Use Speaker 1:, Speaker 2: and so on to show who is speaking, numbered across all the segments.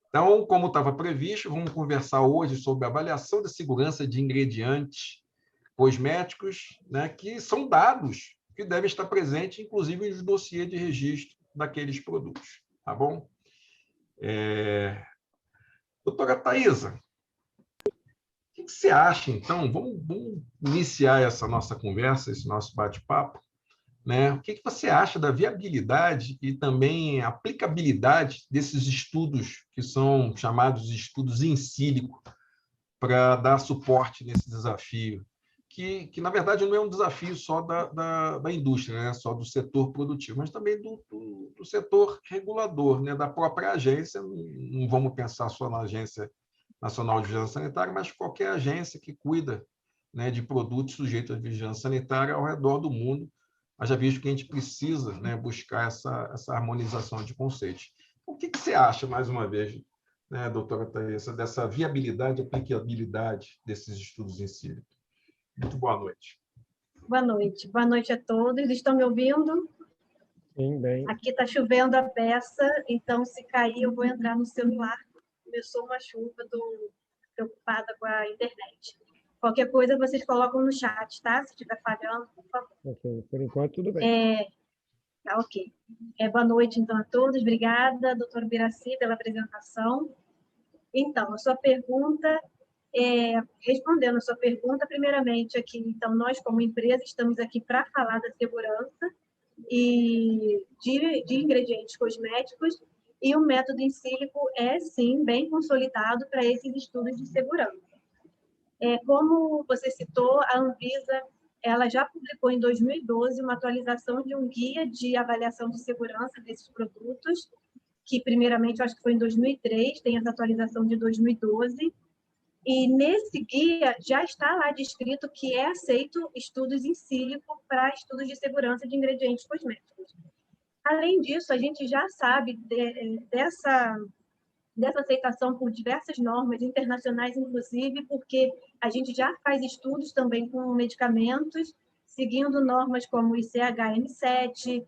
Speaker 1: Então, como estava previsto, vamos conversar hoje sobre a avaliação da segurança de ingredientes cosméticos, né, que são dados que devem estar presentes, inclusive, no dossiê de registro daqueles produtos. Tá bom? Doutora Thaisa, o que você acha, então? Vamos iniciar essa nossa conversa, esse nosso bate-papo, né? O que você acha da viabilidade e também aplicabilidade desses estudos que são chamados de estudos in silico para dar suporte nesse desafio, que na verdade não é um desafio só da indústria, né? Só do setor produtivo, mas também do setor regulador, né? Da própria agência. Não vamos pensar só na Agência Nacional de Vigilância Sanitária, mas qualquer agência que cuida, né, de produtos sujeitos à vigilância sanitária ao redor do mundo. Haja visto que a gente precisa, né, buscar essa harmonização de conceitos. O que você acha, mais uma vez, né, doutora Thaisa, dessa viabilidade e aplicabilidade desses estudos em si? Muito boa noite.
Speaker 2: Boa noite. Boa noite a todos. Estão me ouvindo?
Speaker 3: Sim, bem.
Speaker 2: Aqui está chovendo a beça, então se cair eu vou entrar no celular. Começou uma chuva, estou preocupada com a internet. Qualquer coisa vocês colocam no chat, tá? Se estiver falhando, por favor.
Speaker 3: Ok, por enquanto tudo bem.
Speaker 2: Tá ok. Boa noite, então, a todos. Obrigada, doutor Biraci, pela apresentação. Então, a sua pergunta, respondendo a sua pergunta, primeiramente aqui, então, nós como empresa estamos aqui para falar da segurança e de ingredientes cosméticos, e o método in silico é, sim, bem consolidado para esses estudos de segurança. Como você citou, a Anvisa ela já publicou em 2012 uma atualização de um guia de avaliação de segurança desses produtos, que primeiramente, eu acho que foi em 2003, tem essa atualização de 2012, e nesse guia já está lá descrito que é aceito estudos in silico para estudos de segurança de ingredientes cosméticos. Além disso, a gente já sabe dessa aceitação por diversas normas internacionais, inclusive, porque a gente já faz estudos também com medicamentos, seguindo normas como o ICHM7,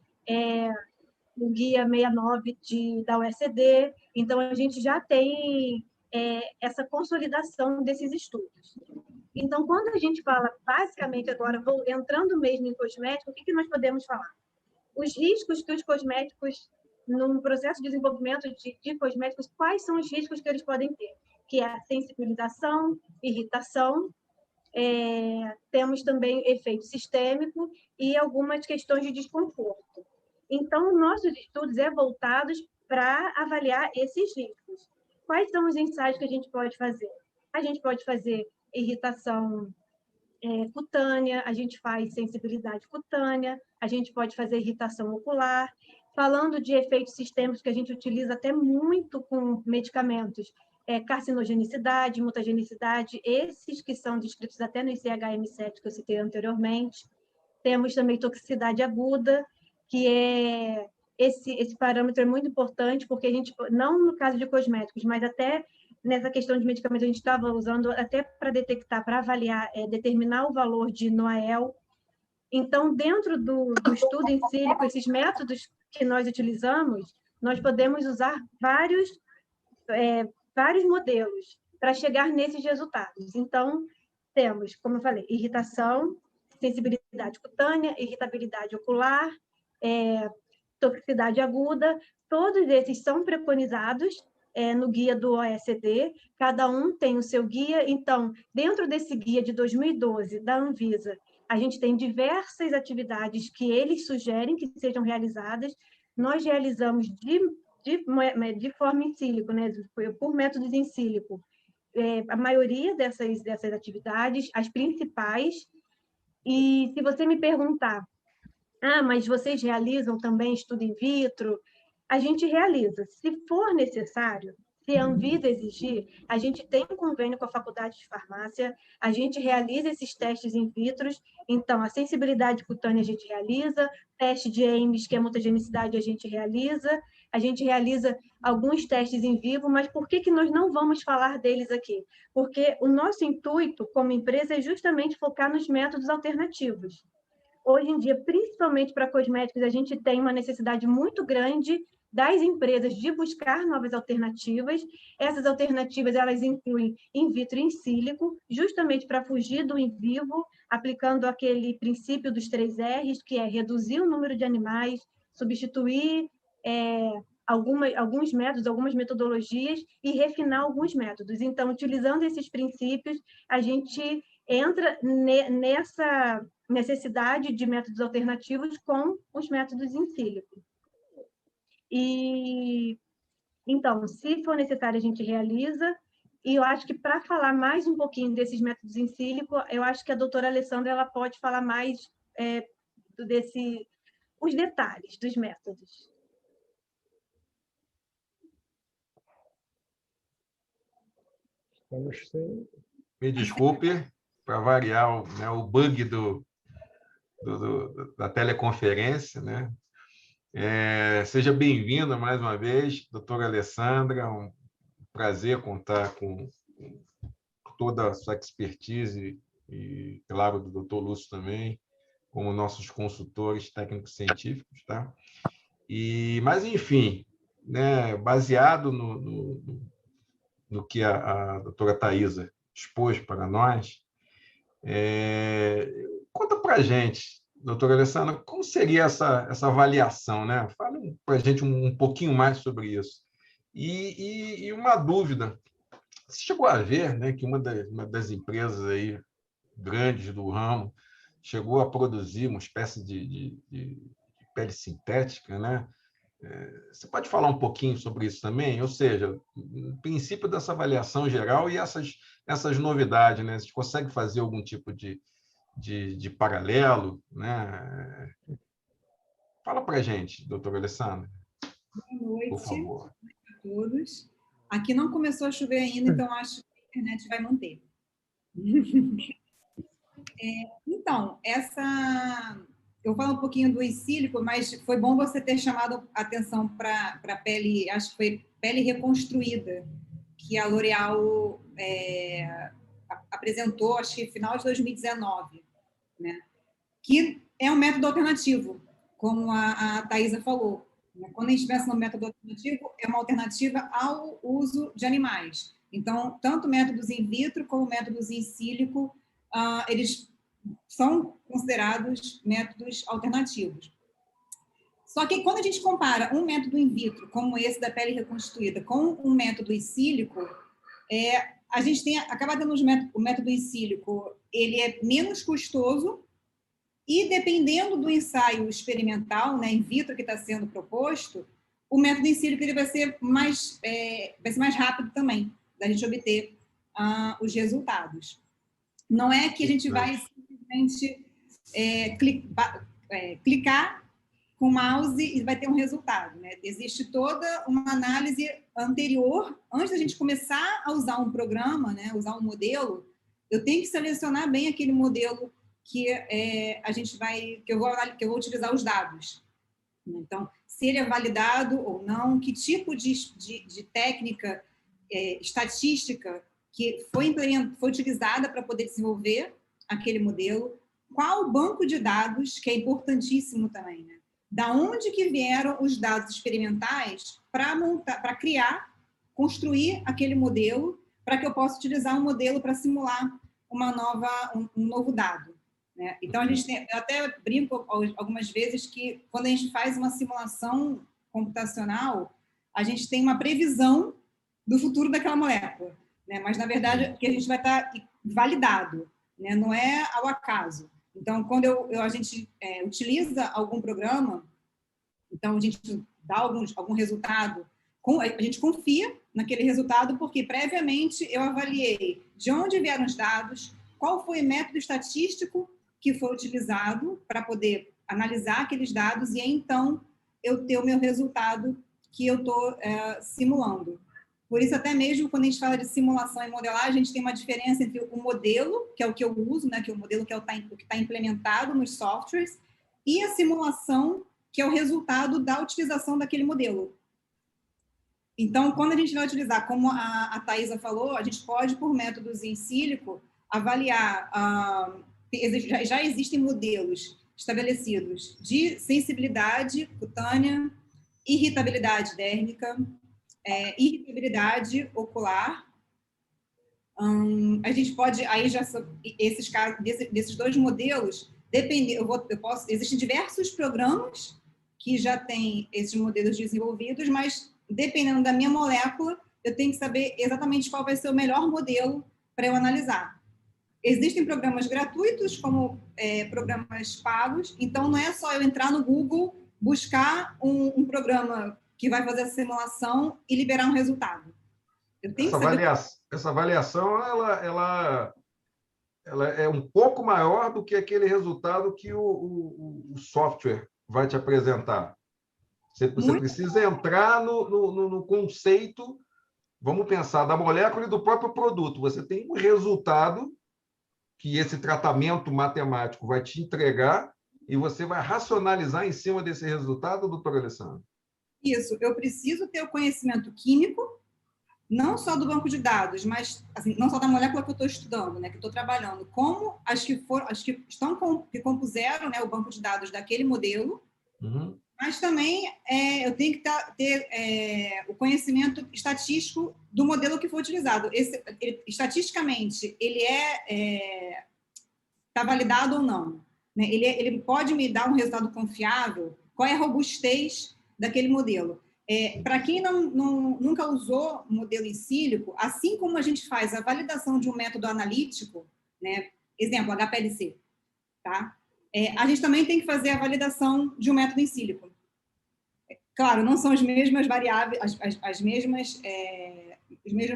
Speaker 2: o Guia 69 da OECD. Então, a gente já tem essa consolidação desses estudos. Então, quando a gente fala, basicamente, agora, entrando mesmo em cosmético, o que nós podemos falar? Os riscos que os cosméticos, no processo de desenvolvimento de cosméticos, quais são os riscos que eles podem ter? Que é a sensibilização, irritação, temos também efeito sistêmico e algumas questões de desconforto. Então, nossos estudos voltados para avaliar esses riscos. Quais são os ensaios que a gente pode fazer? A gente pode fazer irritação cutânea, a gente faz sensibilidade cutânea, a gente pode fazer irritação ocular. Falando de efeitos sistêmicos que a gente utiliza até muito com medicamentos, carcinogenicidade, mutagenicidade, esses que são descritos até no ICHM7 que eu citei anteriormente. Temos também toxicidade aguda, que esse parâmetro é muito importante, porque a gente, não no caso de cosméticos, mas até nessa questão de medicamentos, a gente estava usando até para detectar, para avaliar, determinar o valor de NOAEL. Então, dentro do estudo in silico, esses métodos que nós utilizamos, nós podemos usar vários modelos para chegar nesses resultados. Então, temos, como eu falei, irritação, sensibilidade cutânea, irritabilidade ocular, toxicidade aguda, todos esses são preconizados no guia do OECD, cada um tem o seu guia. Então, dentro desse guia de 2012 da Anvisa, a gente tem diversas atividades que eles sugerem que sejam realizadas. Nós realizamos de forma in silico, né, por métodos in silico, a maioria dessas atividades, as principais. E se você me perguntar, mas vocês realizam também estudo in vitro? A gente realiza. Se for necessário, se a Anvisa exigir, a gente tem um convênio com a Faculdade de Farmácia, a gente realiza esses testes in vitro. Então, a sensibilidade cutânea a gente realiza, teste de Ames, que é mutagenicidade, a gente realiza alguns testes em vivo, mas por que nós não vamos falar deles aqui? Porque o nosso intuito, como empresa, é justamente focar nos métodos alternativos. Hoje em dia, principalmente para cosméticos, a gente tem uma necessidade muito grande das empresas de buscar novas alternativas. Essas alternativas, elas incluem in vitro e in sílico, justamente para fugir do in vivo, aplicando aquele princípio dos 3 R's, que é reduzir o número de animais, substituir alguns métodos, algumas metodologias e refinar alguns métodos. Então, utilizando esses princípios, a gente entra nessa necessidade de métodos alternativos com os métodos in sílico. E, então, se for necessário, a gente realiza. E eu acho que, para falar mais um pouquinho desses métodos in sílico, eu acho que a doutora Alessandra ela pode falar mais os detalhes dos métodos.
Speaker 3: Estamos sem...
Speaker 1: Me desculpe, para variar o bug da teleconferência, né? Seja bem-vinda mais uma vez, doutora Alessandra. Um prazer contar com toda a sua expertise e, claro, do doutor Lúcio também, como nossos consultores técnicos científicos, tá? Mas, enfim, né, baseado no que a doutora Thaisa expôs para nós, conta para a gente, doutora Alessandra, como seria essa avaliação, né? Fala para a gente um pouquinho mais sobre isso. E uma dúvida, você chegou a ver, né, que uma das empresas aí grandes do ramo chegou a produzir uma espécie de pele sintética, né? Você pode falar um pouquinho sobre isso também? Ou seja, o princípio dessa avaliação geral e essas novidades, né? Você consegue fazer algum tipo de paralelo, né? Fala para a gente, doutora Alessandra.
Speaker 4: Boa noite,
Speaker 1: por favor.
Speaker 4: A todos. Aqui não começou a chover ainda, então acho que a internet vai manter. Então, eu falo um pouquinho do in sílico, mas foi bom você ter chamado a atenção para a pele, acho que foi pele reconstruída, que a L'Oréal apresentou, acho que no final de 2019, né? Que é um método alternativo, como a Thaisa falou. Quando a gente pensa no método alternativo, é uma alternativa ao uso de animais. Então, tanto métodos in vitro como métodos in sílico, eles são considerados métodos alternativos. Só que quando a gente compara um método in vitro, como esse da pele reconstruída, com um método in sílico, a gente acaba tendo o método in sílico, ele é menos custoso e, dependendo do ensaio experimental, né, in vitro que está sendo proposto, o método in sílico ele vai ser mais rápido também, da gente obter os resultados. Não é que a gente vai simplesmente clicar com o mouse e vai ter um resultado, né? Existe toda uma análise anterior, antes da gente começar a usar um programa, né, usar um modelo, eu tenho que selecionar bem aquele modelo que eu vou utilizar os dados. Então, se ele é validado ou não, que tipo de técnica estatística que foi utilizada para poder desenvolver aquele modelo, qual o banco de dados, que é importantíssimo também, né? Da onde que vieram os dados experimentais para criar, construir aquele modelo, para que eu possa utilizar um modelo para simular um novo dado, né? Então, eu até brinco algumas vezes que, quando a gente faz uma simulação computacional, a gente tem uma previsão do futuro daquela molécula, né? Mas, na verdade, que a gente vai estar validado, né? Não é ao acaso. Então, quando a gente utiliza algum programa, então a gente dá algum resultado, a gente confia naquele resultado porque, previamente, eu avaliei de onde vieram os dados, qual foi o método estatístico que foi utilizado para poder analisar aqueles dados e, então, eu ter o meu resultado que eu estou simulando. Por isso, até mesmo quando a gente fala de simulação e modelagem, a gente tem uma diferença entre o modelo, que é o que eu uso, né, que é o modelo que está implementado nos softwares, e a simulação, que é o resultado da utilização daquele modelo. Então, quando a gente vai utilizar, como a Thaisa falou, a gente pode, por métodos in sílico, avaliar... já existem modelos estabelecidos de sensibilidade cutânea, irritabilidade dérmica, irritabilidade ocular. A gente pode, aí já esses casos, desses dois modelos, existem diversos programas que já têm esses modelos desenvolvidos, mas dependendo da minha molécula, eu tenho que saber exatamente qual vai ser o melhor modelo para eu analisar. Existem programas gratuitos, como programas pagos, então não é só eu entrar no Google, buscar um programa que vai fazer a simulação e liberar um resultado. Eu tenho
Speaker 1: essa avaliação ela é um pouco maior do que aquele resultado que o software vai te apresentar. Você precisa entrar no conceito, vamos pensar, da molécula e do próprio produto. Você tem um resultado que esse tratamento matemático vai te entregar e você vai racionalizar em cima desse resultado, doutor Alessandro?
Speaker 4: Isso, eu preciso ter o conhecimento químico, não só do banco de dados, mas assim, não só da molécula que eu estou estudando, né, que estou trabalhando, como as que compuseram, né, o banco de dados daquele modelo, mas também eu tenho que ter o conhecimento estatístico do modelo que for utilizado. Estatisticamente, ele está validado ou não? Né? Ele pode me dar um resultado confiável? Qual é a robustez daquele modelo? Para quem nunca usou modelo em sílico, assim como a gente faz a validação de um método analítico, né? Exemplo, HPLC, tá? A gente também tem que fazer a validação de um método em sílico. Claro, não são as mesmas variáveis, as mesmas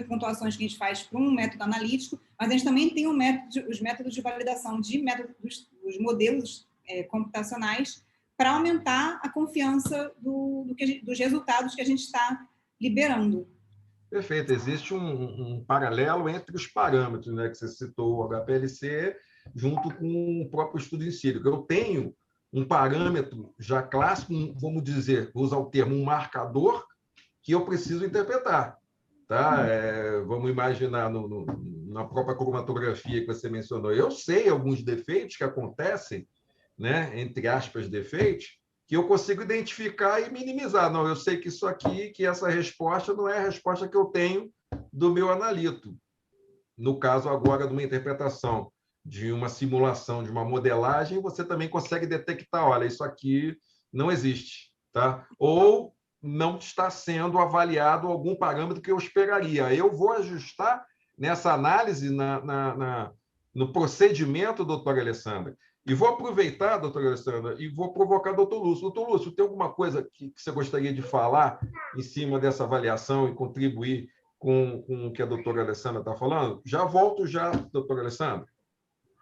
Speaker 4: pontuações que a gente faz para um método analítico, mas a gente também tem os métodos de validação dos modelos computacionais para aumentar a confiança dos resultados que a gente está liberando.
Speaker 1: Perfeito. Existe um paralelo entre os parâmetros, né, que você citou, o HPLC, junto com o próprio estudo em sílico. Eu tenho um parâmetro já clássico, vamos dizer, vou usar o termo, um marcador, que eu preciso interpretar. Tá? Vamos imaginar na própria cromatografia que você mencionou. Eu sei alguns defeitos que acontecem, né, entre aspas, defeitos, que eu consigo identificar e minimizar. Não, eu sei que isso aqui, que essa resposta não é a resposta que eu tenho do meu analito. No caso agora de uma interpretação, de uma simulação, de uma modelagem, você também consegue detectar, olha, isso aqui não existe, tá? Ou não está sendo avaliado algum parâmetro que eu esperaria. Eu vou ajustar nessa análise, no procedimento, doutora Alessandra. E vou aproveitar, doutora Alessandra, e vou provocar o doutor Lúcio. Doutor Lúcio, tem alguma coisa que você gostaria de falar em cima dessa avaliação e contribuir com o que a doutora Alessandra está falando? Já volto doutora Alessandra.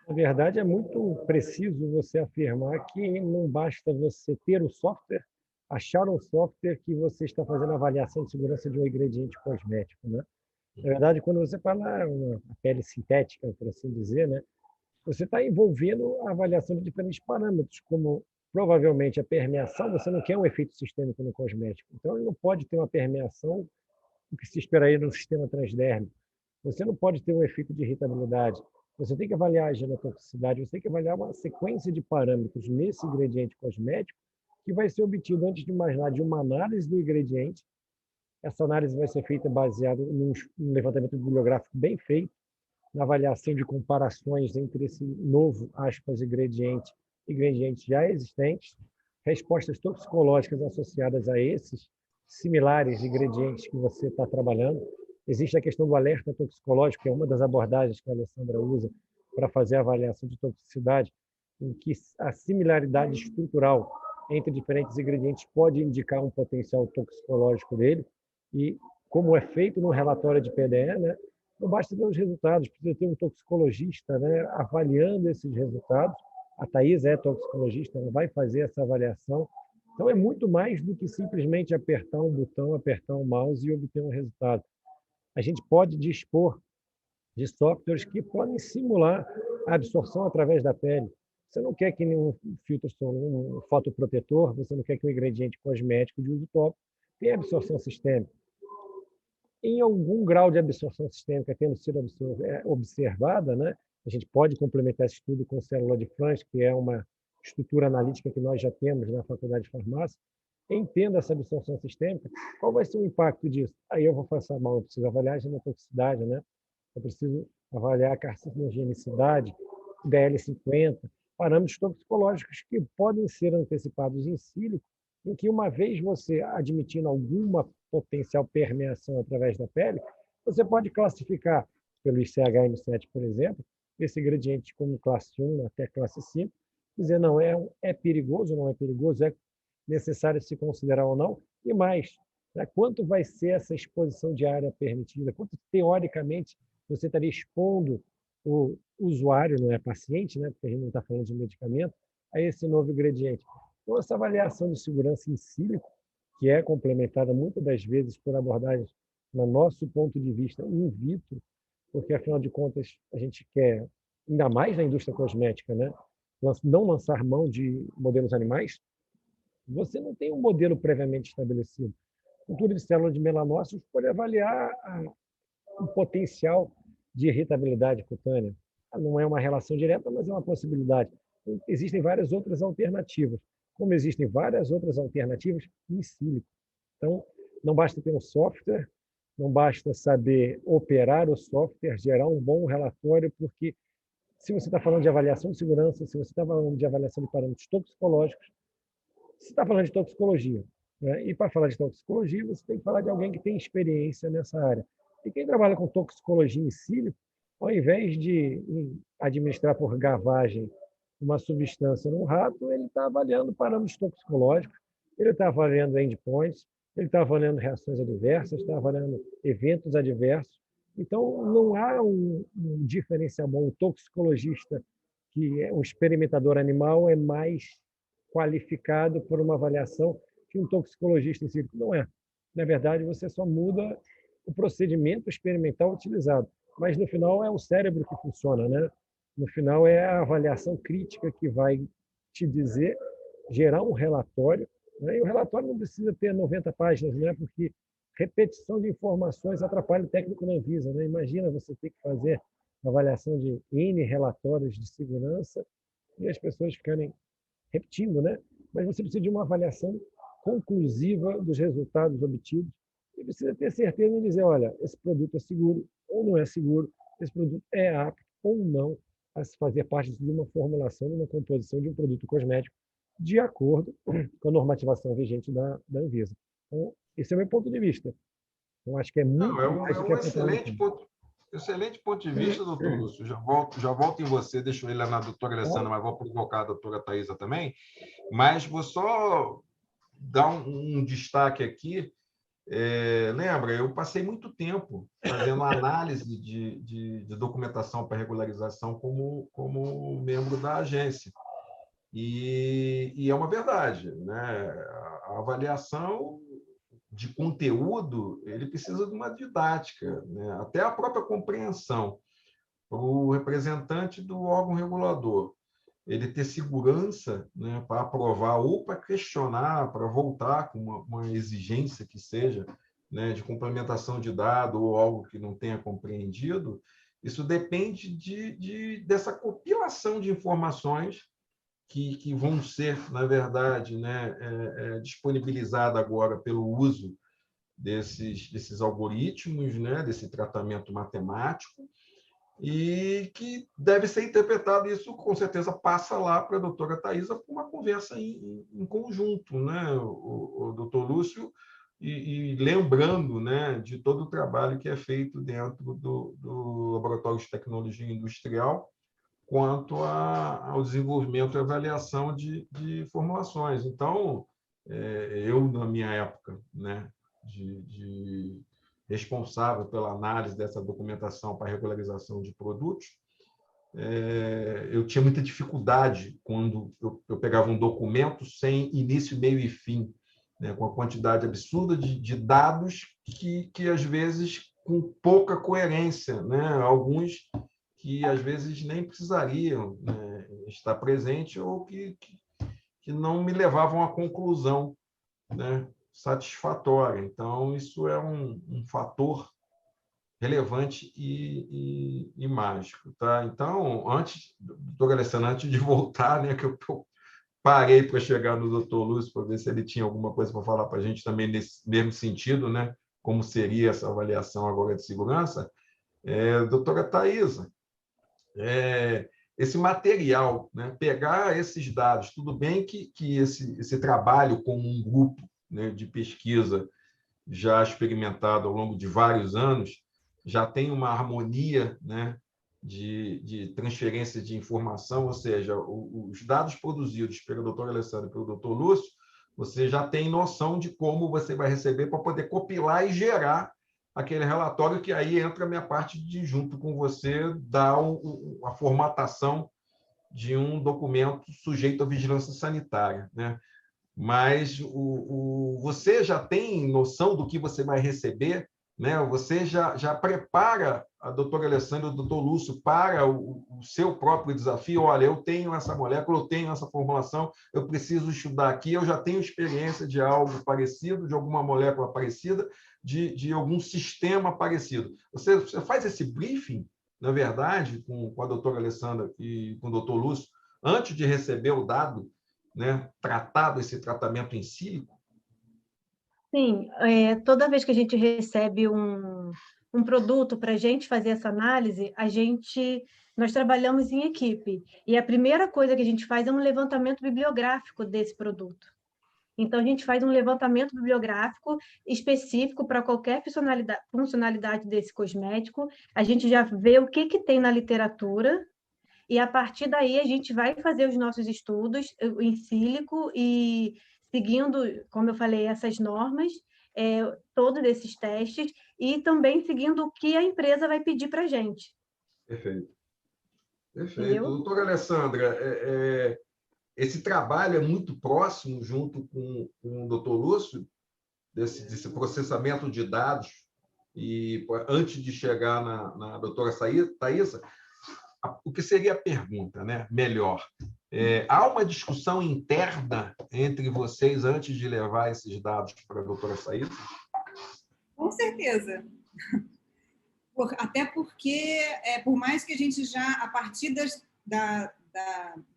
Speaker 3: Na verdade, é muito preciso você afirmar que não basta você ter o software, achar um software que você está fazendo avaliação de segurança de um ingrediente cosmético, né? Na verdade, quando você fala uma pele sintética, por assim dizer, né, você está envolvendo a avaliação de diferentes parâmetros, como provavelmente a permeação. Você não quer um efeito sistêmico no cosmético, então ele não pode ter uma permeação, o que se esperaria no sistema transdérmico. Você não pode ter um efeito de irritabilidade. Você tem que avaliar a genotoxicidade, você tem que avaliar uma sequência de parâmetros nesse ingrediente cosmético que vai ser obtido, antes de mais nada, de uma análise do ingrediente. Essa análise vai ser feita baseada num levantamento bibliográfico bem feito, na avaliação de comparações entre esse novo, aspas, ingredientes já existentes, respostas toxicológicas associadas a esses similares ingredientes que você está trabalhando. Existe a questão do alerta toxicológico, que é uma das abordagens que a Alessandra usa para fazer a avaliação de toxicidade, em que a similaridade estrutural entre diferentes ingredientes pode indicar um potencial toxicológico dele. E, como é feito no relatório de PDE, né, não basta ter os resultados, precisa ter um toxicologista, né, avaliando esses resultados. A Thais é toxicologista, ela vai fazer essa avaliação. Então, é muito mais do que simplesmente apertar um botão, apertar um mouse e obter um resultado. A gente pode dispor de softwares que podem simular a absorção através da pele. Você não quer que nenhum filtro solar, um fotoprotetor, você não quer que um ingrediente cosmético de uso tópico tenha absorção sistêmica. Em algum grau de absorção sistêmica tendo sido observada, né, a gente pode complementar esse estudo com célula de Franz, que é uma estrutura analítica que nós já temos na Faculdade de Farmácia. entenda essa absorção sistêmica, qual vai ser o impacto disso? Aí eu vou passar mal, eu preciso avaliar a genotoxicidade, né? Eu preciso avaliar a carcinogenicidade, DL50, parâmetros toxicológicos que podem ser antecipados em sílico, em que uma vez você admitindo alguma potencial permeação através da pele, você pode classificar pelo ICH-M7, por exemplo, esse gradiente como classe 1 até classe 5, dizer, não, é perigoso, não é perigoso, é necessário se considerar ou não, e mais, né, quanto vai ser essa exposição diária permitida, quanto, teoricamente, você estaria expondo o usuário, não é paciente, né, porque a gente não está falando de medicamento, a esse novo ingrediente. Então, essa avaliação de segurança em sílico, que é complementada muitas das vezes por abordagens, no nosso ponto de vista, in vitro, porque, afinal de contas, a gente quer, ainda mais na indústria cosmética, né, não lançar mão de modelos animais, você não tem um modelo previamente estabelecido. Cultura de célula de melanócitos pode avaliar o potencial de irritabilidade cutânea. Não é uma relação direta, mas é uma possibilidade. Então, existem várias outras alternativas, como existem várias outras alternativas em sílico. Então, não basta ter um software, não basta saber operar o software, gerar um bom relatório, porque se você está falando de avaliação de segurança, se você está falando de avaliação de parâmetros toxicológicos, você está falando de toxicologia, né? E para falar de toxicologia, você tem que falar de alguém que tem experiência nessa área. E quem trabalha com toxicologia em sílico, ao invés de administrar por gavagem uma substância no rato, ele está avaliando parâmetros toxicológicos, ele está avaliando endpoints, ele está avaliando reações adversas, está avaliando eventos adversos. Então, não há um diferencial bom. O toxicologista, que é um experimentador animal, é mais qualificado por uma avaliação que um toxicologista em sílico não é. Na verdade, você só muda o procedimento experimental utilizado, mas no final é o cérebro que funciona, né? No final é a avaliação crítica que vai te dizer, gerar um relatório, né? E o relatório não precisa ter 90 páginas, né? Porque repetição de informações atrapalha o técnico da Anvisa, né? Imagina você ter que fazer uma avaliação de N relatórios de segurança e as pessoas ficarem repetindo, né? Mas você precisa de uma avaliação conclusiva dos resultados obtidos e precisa ter certeza em dizer, olha, esse produto é seguro ou não é seguro, esse produto é apto ou não a se fazer parte de uma formulação, de uma composição de um produto cosmético de acordo com a normativação vigente da Anvisa. Então, esse é o meu ponto de vista. Eu acho que é muito...
Speaker 1: Não, é um excelente ponto de vista, doutor Lúcio. Já volto em você, deixo ele lá na doutora Alessandra, mas vou provocar a doutora Thaisa também. Mas vou só dar um destaque aqui. Lembra, eu passei muito tempo fazendo análise de documentação para regularização como membro da agência. E é uma verdade, né? A avaliação de conteúdo, ele precisa de uma didática, né? Até a própria compreensão. O representante do órgão regulador, ele ter segurança, né, para aprovar ou para questionar, para voltar com uma exigência que seja, né, de complementação de dado ou algo que não tenha compreendido, isso depende dessa compilação de informações que vão ser, na verdade, né, disponibilizadas agora pelo uso desses algoritmos, né, desse tratamento matemático, e que deve ser interpretado, isso com certeza passa lá para a doutora Thaisa por uma conversa em conjunto, né, o doutor Lúcio, e lembrando, né, de todo o trabalho que é feito dentro do Laboratório de Tecnologia Industrial, quanto ao desenvolvimento e avaliação de formulações. Então, eu, na minha época, né, de responsável pela análise dessa documentação para regularização de produtos, eu tinha muita dificuldade quando eu pegava um documento sem início, meio e fim, né, com a quantidade absurda de dados que, às vezes, com pouca coerência, né, alguns que às vezes nem precisariam, né, estar presente ou que não me levavam à conclusão, né, satisfatória. Então, isso é um fator relevante e mágico. Tá? Então, doutora Alessandra, antes de voltar, né, que eu parei para chegar no doutor Lúcio para ver se ele tinha alguma coisa para falar para a gente também nesse mesmo sentido, né? Como seria essa avaliação agora de segurança. Doutora Thaisa, esse material, né? Pegar esses dados, tudo bem que esse trabalho como um grupo, né, de pesquisa já experimentado ao longo de vários anos, já tem uma harmonia, né, de transferência de informação, ou seja, os dados produzidos pelo doutor Alessandro e pelo doutor Lúcio, você já tem noção de como você vai receber para poder compilar e gerar aquele relatório, que aí entra a minha parte de, junto com você, dar a formatação de um documento sujeito à vigilância sanitária, né? Mas você já tem noção do que você vai receber, né? Você já prepara a doutora Alessandra e o doutor Lúcio para o seu próprio desafio. Olha, eu tenho essa molécula, eu tenho essa formulação, eu preciso estudar aqui, eu já tenho experiência de algo parecido, de alguma molécula parecida, de algum sistema parecido. Você faz esse briefing, na verdade, com a doutora Alessandra e com o doutor Lúcio, antes de receber o dado, né, tratado, esse tratamento em sílico?
Speaker 2: Sim, toda vez que a gente recebe um produto para a gente fazer essa análise, nós trabalhamos em equipe. E a primeira coisa que a gente faz é um levantamento bibliográfico desse produto. Então, a gente faz um levantamento bibliográfico específico para qualquer funcionalidade desse cosmético. A gente já vê o que tem na literatura, e a partir daí a gente vai fazer os nossos estudos em sílico e seguindo, como eu falei, essas normas, todos esses testes, e também seguindo o que a empresa vai pedir para a gente.
Speaker 1: Perfeito. Perfeito.
Speaker 2: Entendeu?
Speaker 1: Doutora Alessandra, esse trabalho é muito próximo, junto com o doutor Lúcio, desse processamento de dados, e antes de chegar na doutora Thaisa, o que seria a pergunta, né? Melhor. Há uma discussão interna entre vocês antes de levar esses dados para a doutora Thaisa?
Speaker 4: Com certeza. Até porque, por mais que a gente já, a partir da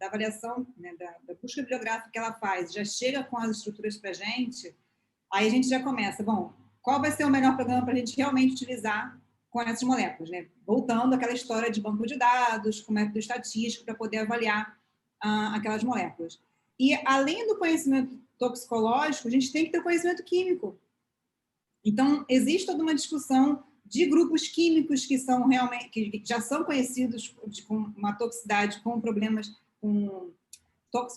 Speaker 4: avaliação, né, da busca bibliográfica que ela faz, já chega com as estruturas para a gente, aí a gente já começa, bom, qual vai ser o melhor programa para a gente realmente utilizar com essas moléculas, né? Voltando àquela história de banco de dados, com método estatístico, para poder avaliar aquelas moléculas. E, além do conhecimento toxicológico, a gente tem que ter o conhecimento químico. Então, existe toda uma discussão de grupos químicos que são realmente, que já são conhecidos com uma toxicidade, com problemas, com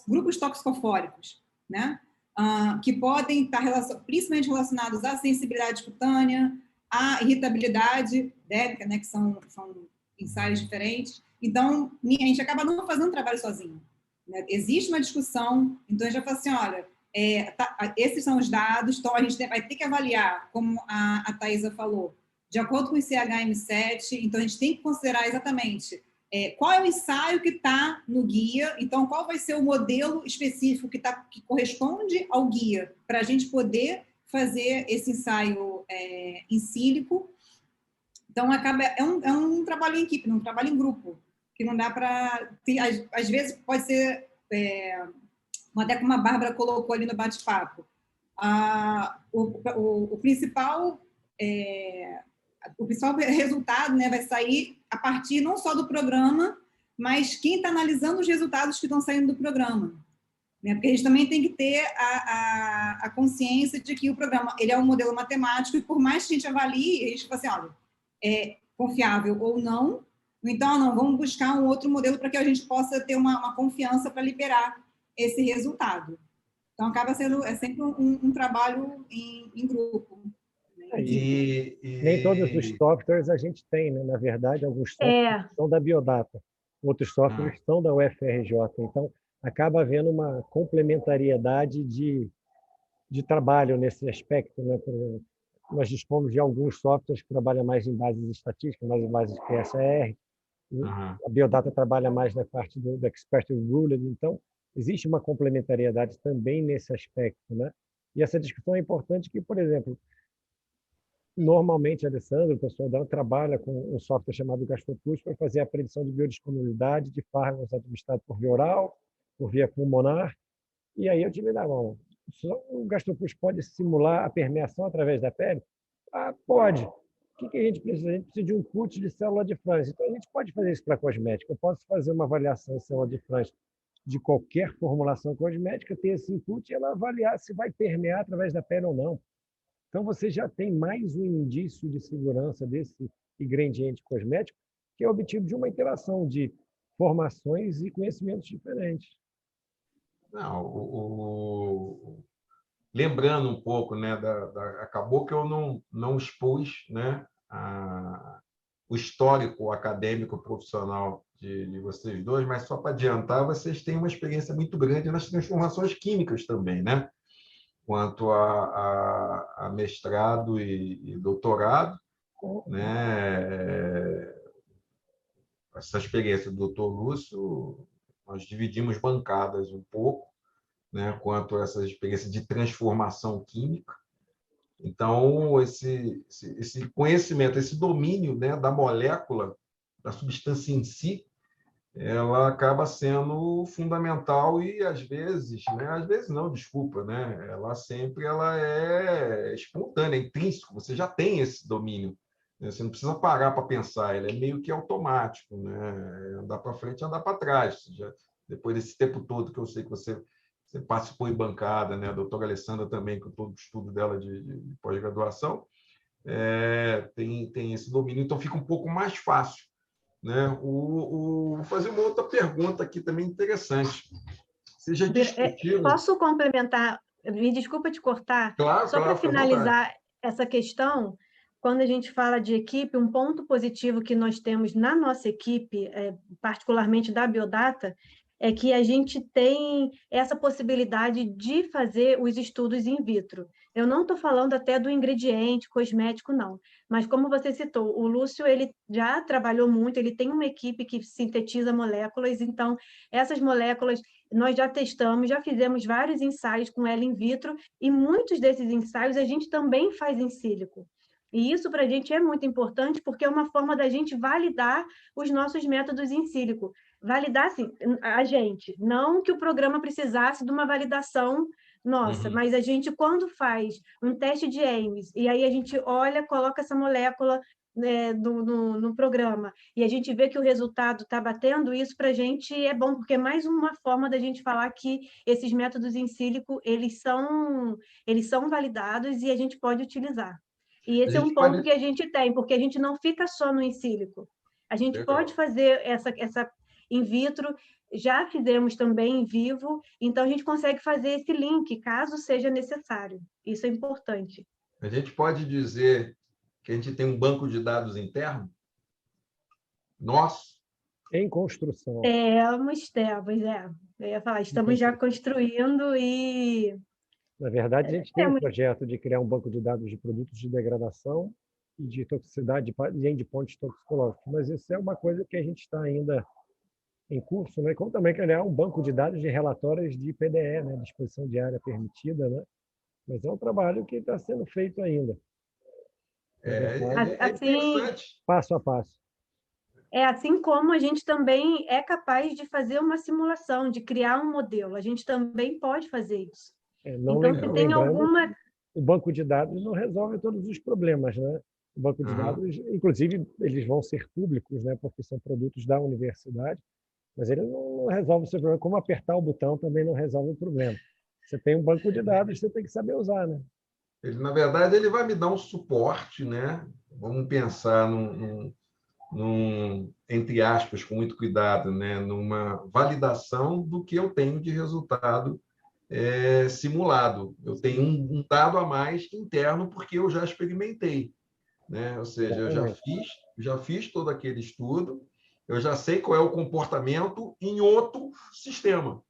Speaker 4: grupos toxicofóricos, né? Que podem estar principalmente relacionados à sensibilidade cutânea, à irritabilidade dérmica, né? Que são ensaios diferentes. Então, a gente acaba não fazendo trabalho sozinho, né? Existe uma discussão, então a gente já fala assim, olha, esses são os dados, então a gente vai ter que avaliar, como a Thaisa falou, de acordo com o CHM7, então a gente tem que considerar exatamente qual é o ensaio que está no guia, então qual vai ser o modelo específico que corresponde ao guia, para a gente poder fazer esse ensaio em sílico. Então, é um trabalho em equipe, um trabalho em grupo, que não dá para... Às vezes pode ser, até como a Bárbara colocou ali no bate-papo, o principal resultado, né, vai sair a partir não só do programa, mas quem está analisando os resultados que estão saindo do programa. Né? Porque a gente também tem que ter a consciência de que o programa ele é um modelo matemático e, por mais que a gente avalie, a gente fala assim, olha, é confiável ou não, então, não, vamos buscar um outro modelo para que a gente possa ter uma confiança para liberar esse resultado. Então, acaba sendo sempre um trabalho em grupo.
Speaker 3: Nem todos os softwares a gente tem, né? Na verdade, alguns softwares são da Biodata, outros softwares são da UFRJ. Então, acaba havendo uma complementariedade de trabalho nesse aspecto, né? Por exemplo, nós dispomos de alguns softwares que trabalham mais em bases estatísticas, mais em bases QSR. A Biodata trabalha mais na parte do Expert Ruled. Então, existe uma complementariedade também nesse aspecto, né? E essa discussão é importante que, por exemplo, normalmente, a Alessandra, o pessoal dela, trabalha com um software chamado GastroPlus para fazer a predição de biodisponibilidade de fármacos administrados por via oral, por via pulmonar E aí eu tive na mão. O Gastropus pode simular a permeação através da pele? Ah, pode. O que a gente precisa? A gente precisa de um cut de célula de Franz. Então, a gente pode fazer isso para cosmética. Eu posso fazer uma avaliação de célula de Franz de qualquer formulação cosmética, ter esse input e ela avaliar se vai permear através da pele ou não. Então, você já tem mais um indício de segurança desse ingrediente cosmético, que é obtido de uma interação de formações e conhecimentos diferentes.
Speaker 1: Não, lembrando um pouco, né, acabou que eu não expus, né, o histórico acadêmico profissional de vocês dois, mas só para adiantar, vocês têm uma experiência muito grande nas transformações químicas também, né? Quanto a mestrado e doutorado, né? Essa experiência do doutor Lúcio, nós dividimos bancadas um pouco, né? Quanto a essa experiência de transformação química. Então, esse conhecimento, esse domínio, né, da molécula, da substância em si, ela acaba sendo fundamental e, às vezes não, desculpa, né, ela é espontânea, é intrínseco, você já tem esse domínio, né? Você não precisa parar para pensar, ele é meio que automático, né? Andar para frente, andar para trás. Depois desse tempo todo que eu sei que você participou em bancada, né? A doutora Alessandra também, com todo o estudo dela de pós-graduação, tem esse domínio, então fica um pouco mais fácil, né? Vou fazer uma outra pergunta aqui também interessante. Vocês já discutiram...
Speaker 2: Posso complementar? Me desculpa te cortar.
Speaker 1: Claro,
Speaker 2: só para finalizar essa questão, quando a gente fala de equipe, um ponto positivo que nós temos na nossa equipe, particularmente da Biodata, é que a gente tem essa possibilidade de fazer os estudos in vitro. Eu não estou falando até do ingrediente cosmético, não. Mas, como você citou, o Lúcio ele já trabalhou muito, ele tem uma equipe que sintetiza moléculas, então, essas moléculas nós já testamos, já fizemos vários ensaios com ela in vitro, e muitos desses ensaios a gente também faz em sílico. E isso para a gente é muito importante, porque é uma forma da gente validar os nossos métodos in sílico. Validar, assim, a gente, não que o programa precisasse de uma validação nossa, mas a gente, quando faz um teste de Ames, e aí a gente olha, coloca essa molécula, né, no programa, e a gente vê que o resultado está batendo, isso para a gente é bom, porque é mais uma forma da gente falar que esses métodos in sílico, eles são validados e a gente pode utilizar. E esse é um ponto que a gente tem, porque a gente não fica só no in sílico. A gente pode fazer essa in vitro, já fizemos também em vivo, então a gente consegue fazer esse link, caso seja necessário. Isso é importante.
Speaker 1: A gente pode dizer que a gente tem um banco de dados interno? Nosso?
Speaker 3: Em construção.
Speaker 2: Temos, eu ia falar, estamos já construindo e...
Speaker 3: Na verdade, a gente tem um projeto de criar um banco de dados de produtos de degradação e de toxicidade e endpoints toxicológicos, mas isso é uma coisa que a gente está ainda em curso, né? Como também criar um banco de dados de relatórios de PDE, né? Disposição de área permitida, né? Mas é um trabalho que está sendo feito ainda.
Speaker 2: Interessante.
Speaker 3: Passo a passo.
Speaker 2: Assim como a gente também é capaz de fazer uma simulação, de criar um modelo. A gente também pode fazer isso. Então, se tem alguma...
Speaker 3: O banco de dados não resolve todos os problemas, né? O banco de dados, inclusive, eles vão ser públicos, né? Porque são produtos da universidade, mas ele não resolve o seu problema. Como apertar o botão também não resolve o problema. Você tem um banco de dados, você tem que saber usar, né?
Speaker 1: Na verdade, ele vai me dar um suporte, né? Vamos pensar entre aspas, com muito cuidado, né? Numa validação do que eu tenho de resultado simulado. Eu tenho um dado a mais interno porque eu já experimentei, né? Ou seja, eu já fiz todo aquele estudo, eu já sei qual é o comportamento em outro sistema.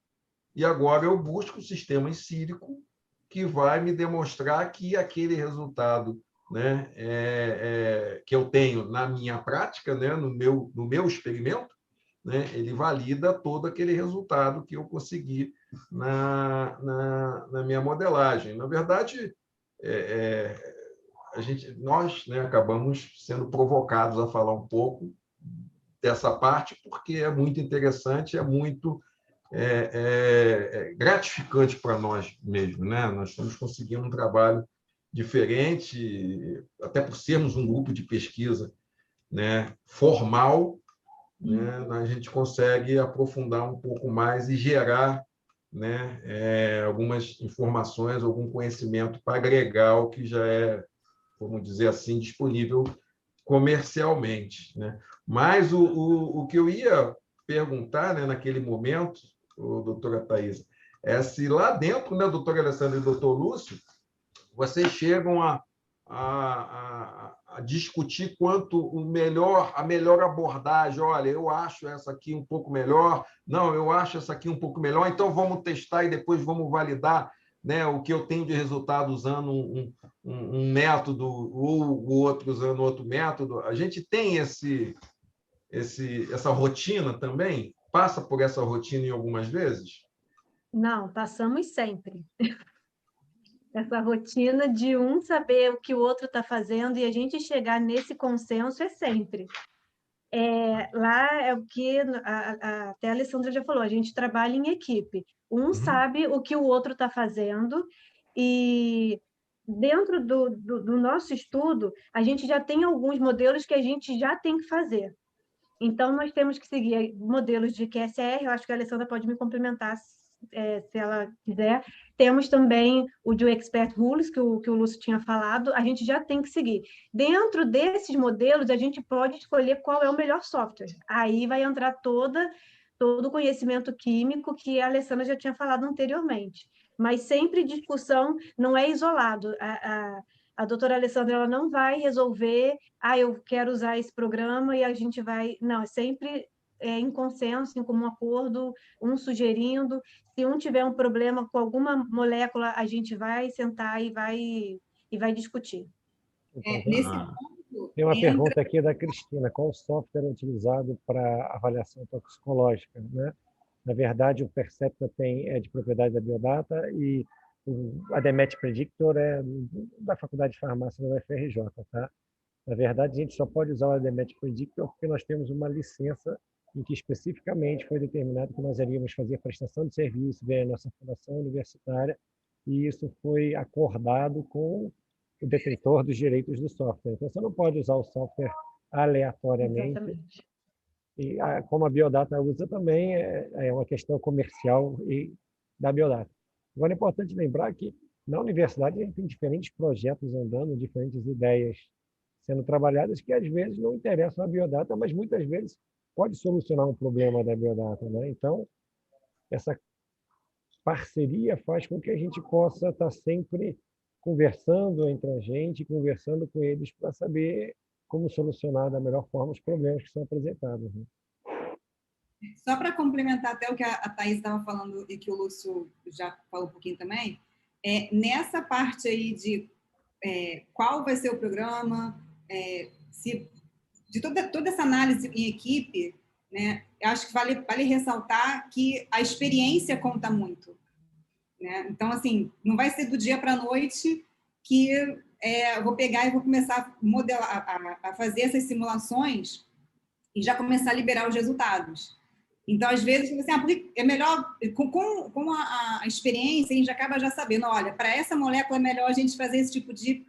Speaker 1: E agora eu busco o sistema in sílico que vai me demonstrar que aquele resultado, né, que eu tenho na minha prática, né, no meu experimento, né, ele valida todo aquele resultado que eu consegui na minha modelagem. Na verdade, nós, né, acabamos sendo provocados a falar um pouco dessa parte, porque é muito interessante, é muito é gratificante para nós mesmo, né? Nós estamos conseguindo um trabalho diferente, até por sermos um grupo de pesquisa, né, formal, né, a gente consegue aprofundar um pouco mais e gerar, né, algumas informações, algum conhecimento para agregar o que já é, vamos dizer assim, disponível comercialmente, né? Mas o que eu ia perguntar, né, naquele momento, doutora Thais, é se lá dentro, né, doutor Alessandro e doutor Lúcio, vocês chegam a discutir quanto a melhor abordagem. Olha, eu acho essa aqui um pouco melhor, não, eu acho essa aqui um pouco melhor, então vamos testar e depois vamos validar, né, o que eu tenho de resultado usando um método ou o outro usando outro método. A gente tem essa rotina também? Passa por essa rotina em algumas vezes?
Speaker 2: Não, passamos sempre. Essa rotina de um saber o que o outro está fazendo e a gente chegar nesse consenso é sempre. Lá é o que até a Alessandra já falou, a gente trabalha em equipe. Um sabe o que o outro está fazendo e dentro do nosso estudo, a gente já tem alguns modelos que a gente já tem que fazer. Então, nós temos que seguir modelos de QSR, eu acho que a Alessandra pode me complementar se ela quiser. Temos também o de Expert Rules, que o Lúcio tinha falado, a gente já tem que seguir. Dentro desses modelos, a gente pode escolher qual é o melhor software. Aí vai entrar todo o conhecimento químico que a Alessandra já tinha falado anteriormente. Mas sempre discussão não é isolado. A doutora Alessandra ela não vai resolver, eu quero usar esse programa e a gente vai... Não, é sempre em consenso, em comum acordo, um sugerindo. Se um tiver um problema com alguma molécula, a gente vai sentar e vai discutir.
Speaker 3: Então,
Speaker 4: Nesse ponto,
Speaker 3: tem uma
Speaker 4: entra...
Speaker 3: pergunta aqui da Cristina: qual software é utilizado para avaliação toxicológica, né? Na verdade, o Percepta é de propriedade da Biodata e a Demet Predictor é da Faculdade de Farmácia da UFRJ, tá? Na verdade, a gente só pode usar o Ademet Predictor porque nós temos uma licença em que especificamente foi determinado que nós iríamos fazer prestação de serviço via a nossa fundação universitária, e isso foi acordado com o detentor dos direitos do software. Então, você não pode usar o software aleatoriamente.
Speaker 2: Exatamente.
Speaker 3: E como a Biodata usa também, é uma questão comercial e da Biodata. Agora, é importante lembrar que na universidade a gente tem diferentes projetos andando, diferentes ideias sendo trabalhadas que às vezes não interessam a Biodata, mas muitas vezes pode solucionar um problema da Biodata, né? Então, essa parceria faz com que a gente possa estar sempre conversando entre a gente, conversando com eles para saber como solucionar da melhor forma os problemas que são apresentados, né?
Speaker 4: Só para complementar até o que a Thais estava falando e que o Lúcio já falou um pouquinho também, nessa parte aí de qual vai ser o programa, de toda essa análise em equipe, né, eu acho que vale ressaltar que a experiência conta muito, né? Então, assim, não vai ser do dia para a noite que eu vou pegar e vou começar a modelar, a fazer essas simulações e já começar a liberar os resultados. Então, às vezes, assim, é melhor, com a experiência, a gente acaba já sabendo, olha, para essa molécula é melhor a gente fazer esse tipo de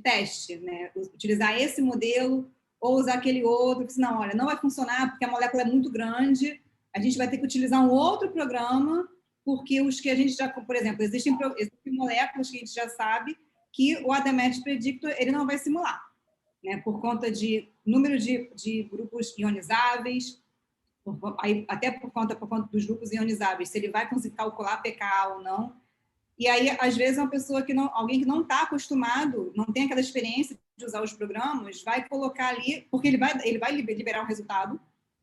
Speaker 4: teste, né? Utilizar esse modelo ou usar aquele outro, porque senão, olha, não vai funcionar porque a molécula é muito grande, a gente vai ter que utilizar um outro programa, porque os que a gente já, por exemplo, existem moléculas que a gente já sabe que o Ademet Predictor ele não vai simular, né? Por conta de número de grupos ionizáveis, até por conta dos grupos ionizáveis, se ele vai conseguir calcular pKa ou não. E aí, às vezes, alguém que não está acostumado, não tem aquela experiência de usar os programas, vai colocar ali, porque ele vai liberar o resultado,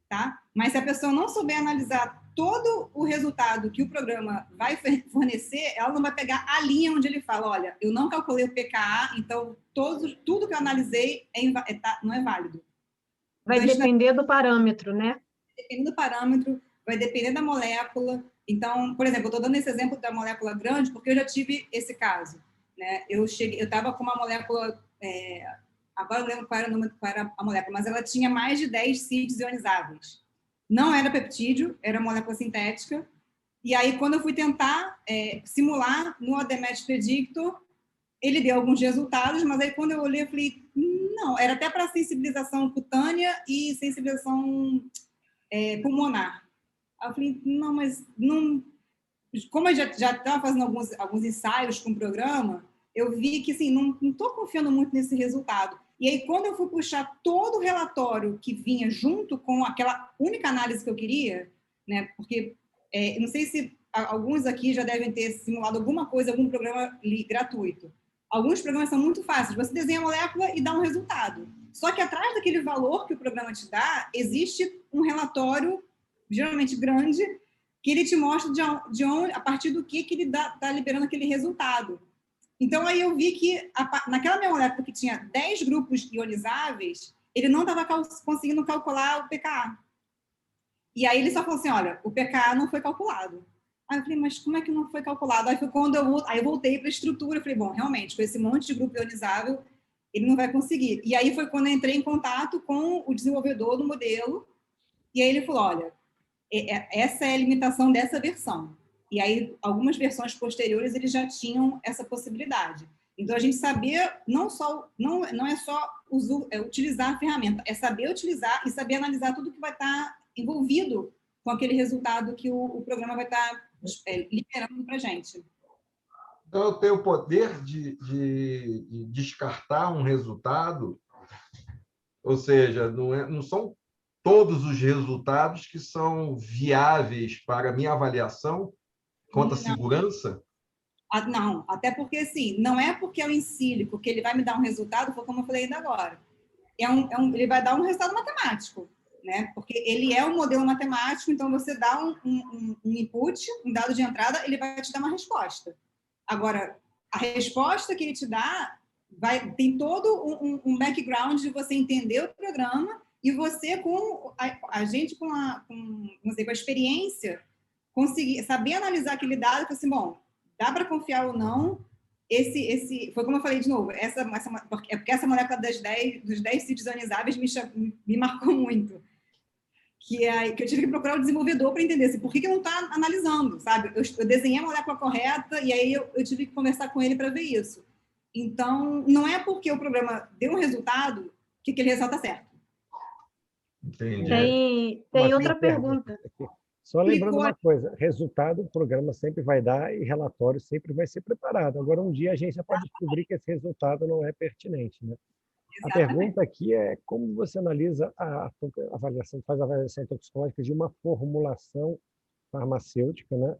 Speaker 4: tá? Mas se a pessoa não souber analisar todo o resultado que o programa vai fornecer, ela não vai pegar a linha onde ele fala, olha, eu não calculei o pKa, então tudo que eu analisei não é válido.
Speaker 2: Vai depender do parâmetro, né?
Speaker 4: Dependendo do parâmetro, vai depender da molécula. Então, por exemplo, eu estou dando esse exemplo da molécula grande porque eu já tive esse caso, né? Eu estava com uma molécula, agora eu não lembro qual era a molécula, mas ela tinha mais de 10 CIDs ionizáveis. Não era peptídeo, era molécula sintética, E aí, quando eu fui tentar simular no ADMET Predictor, ele deu alguns resultados, mas aí quando eu olhei, eu falei, não, era até para sensibilização cutânea e sensibilização pulmonar. Aí eu falei, não, mas não... Como eu já estava fazendo alguns ensaios com o programa, eu vi que, assim, não estou confiando muito nesse resultado. E aí, quando eu fui puxar todo o relatório que vinha junto com aquela única análise que eu queria, né, porque não sei se alguns aqui já devem ter simulado alguma coisa, algum programa gratuito. Alguns programas são muito fáceis. Você desenha a molécula e dá um resultado. Só que atrás daquele valor que o programa te dá, existe um relatório, geralmente grande, que ele te mostra de onde, a partir do que ele está liberando aquele resultado. Então, aí eu vi que naquela minha molécula que tinha 10 grupos ionizáveis, ele não estava conseguindo calcular o pKa. E aí ele só falou assim, olha, o pKa não foi calculado. Aí eu falei, mas como é que não foi calculado? Aí foi quando eu voltei para a estrutura, eu falei, bom, realmente, com esse monte de grupo ionizável, ele não vai conseguir. E aí foi quando eu entrei em contato com o desenvolvedor do modelo, e aí ele falou, olha, essa é a limitação dessa versão. E aí, algumas versões posteriores, eles já tinham essa possibilidade. Então, a gente saber, não é só utilizar a ferramenta, é saber utilizar e saber analisar tudo que vai estar envolvido com aquele resultado que o programa vai estar liberando para a gente.
Speaker 1: Então, eu tenho o poder de descartar um resultado, ou seja, não são todos os resultados que são viáveis para a minha avaliação quanto à segurança?
Speaker 4: Não, até porque, assim, não é porque é o in silico que ele vai me dar um resultado, como eu falei ainda agora. Ele vai dar um resultado matemático, né? Porque ele é um modelo matemático, então você dá um input, um dado de entrada, ele vai te dar uma resposta. Agora, a resposta que ele te dá tem todo um background de você entender o programa e você, com a gente, com a experiência, conseguir saber analisar aquele dado e falar assim, bom, dá para confiar ou não. Foi como eu falei de novo, porque essa molécula dos 10 sítios ionizáveis me marcou muito. Que eu tive que procurar o desenvolvedor para entender assim, por que eu não está analisando, sabe? Eu desenhei a molécula correta e aí eu tive que conversar com ele para ver isso. Então, não é porque o programa deu um resultado que aquele resultado está certo.
Speaker 1: Entendi.
Speaker 2: Tem outra pergunta.
Speaker 3: Só lembrando uma coisa, resultado o programa sempre vai dar e relatório sempre vai ser preparado. Agora, um dia a agência pode descobrir que esse resultado não é pertinente, né? A pergunta aqui é como você analisa faz a avaliação toxicológica de uma formulação farmacêutica, né?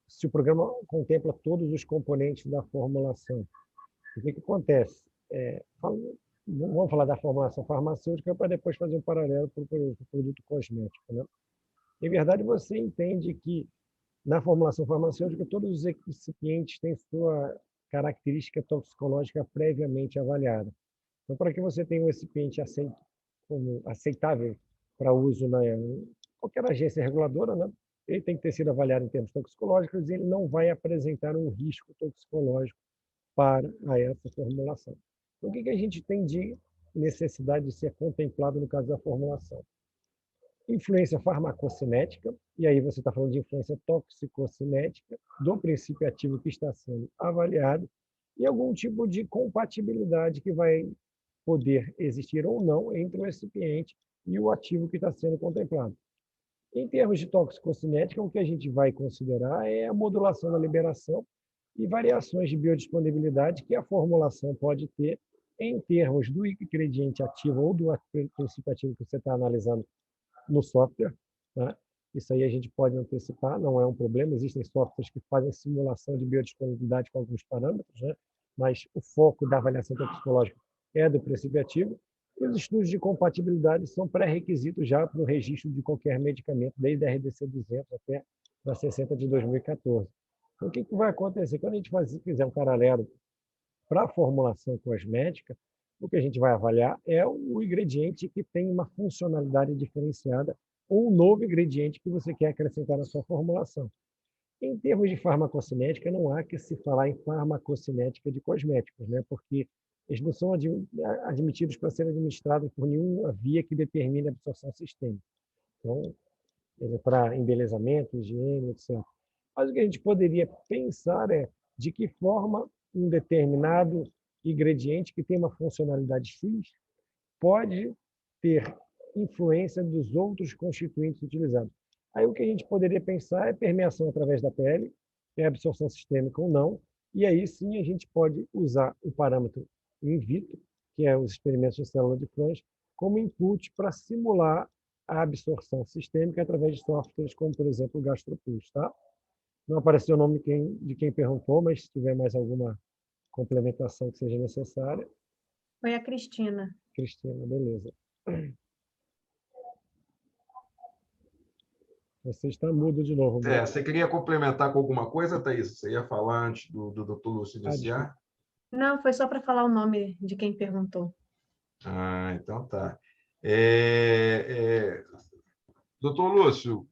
Speaker 3: Se o programa contempla todos os componentes da formulação. O que acontece? Vamos falar da formulação farmacêutica para depois fazer um paralelo para o produto cosmético, né? Em verdade, você entende que na formulação farmacêutica todos os recipientes têm sua característica toxicológica previamente avaliada. Então, para que você tenha um recipiente aceitável para uso na qualquer agência reguladora, né? Ele tem que ter sido avaliado em termos toxicológicos e ele não vai apresentar um risco toxicológico para essa formulação. Então, o que a gente tem de necessidade de ser contemplado no caso da formulação? Influência farmacocinética, e aí você está falando de influência toxicocinética do princípio ativo que está sendo avaliado, e algum tipo de compatibilidade que vai poder existir ou não entre o recipiente e o ativo que está sendo contemplado. Em termos de toxicocinética, o que a gente vai considerar é a modulação da liberação e variações de biodisponibilidade que a formulação pode ter em termos do ingrediente ativo ou do princípio ativo que você está analisando no software. Tá? Isso aí a gente pode antecipar, não é um problema. Existem softwares que fazem simulação de biodisponibilidade com alguns parâmetros, né? Mas o foco da avaliação toxicológica é do princípio ativo. E os estudos de compatibilidade são pré-requisitos já para o registro de qualquer medicamento, desde a RDC 200 até a 60 de 2014. Então, o que vai acontecer? Quando a gente fizer um paralelo para a formulação cosmética, o que a gente vai avaliar é o ingrediente que tem uma funcionalidade diferenciada ou um novo ingrediente que você quer acrescentar na sua formulação. Em termos de farmacocinética, não há que se falar em farmacocinética de cosméticos, né? Porque eles não são admitidos para serem administrados por nenhuma via que determine a absorção sistêmica. Então, para embelezamento, higiene, etc. Mas o que a gente poderia pensar é de que forma um determinado ingrediente que tem uma funcionalidade X pode ter influência dos outros constituintes utilizados. Aí o que a gente poderia pensar é permeação através da pele, é absorção sistêmica ou não, e aí sim a gente pode usar o parâmetro in vitro, que é os experimentos de célula de Franch, como input para simular a absorção sistêmica através de softwares como, por exemplo, o GastroPulse, tá? Não apareceu o nome de quem perguntou, mas se tiver mais alguma complementação que seja necessária.
Speaker 2: Foi a Cristina.
Speaker 3: Cristina, beleza. Você está mudo de novo.
Speaker 1: Você queria complementar com alguma coisa, Thaís? Você ia falar antes do Dr. Lúcio iniciar?
Speaker 2: Não, foi só para falar o nome de quem perguntou.
Speaker 1: Então tá. Doutor Lúcio,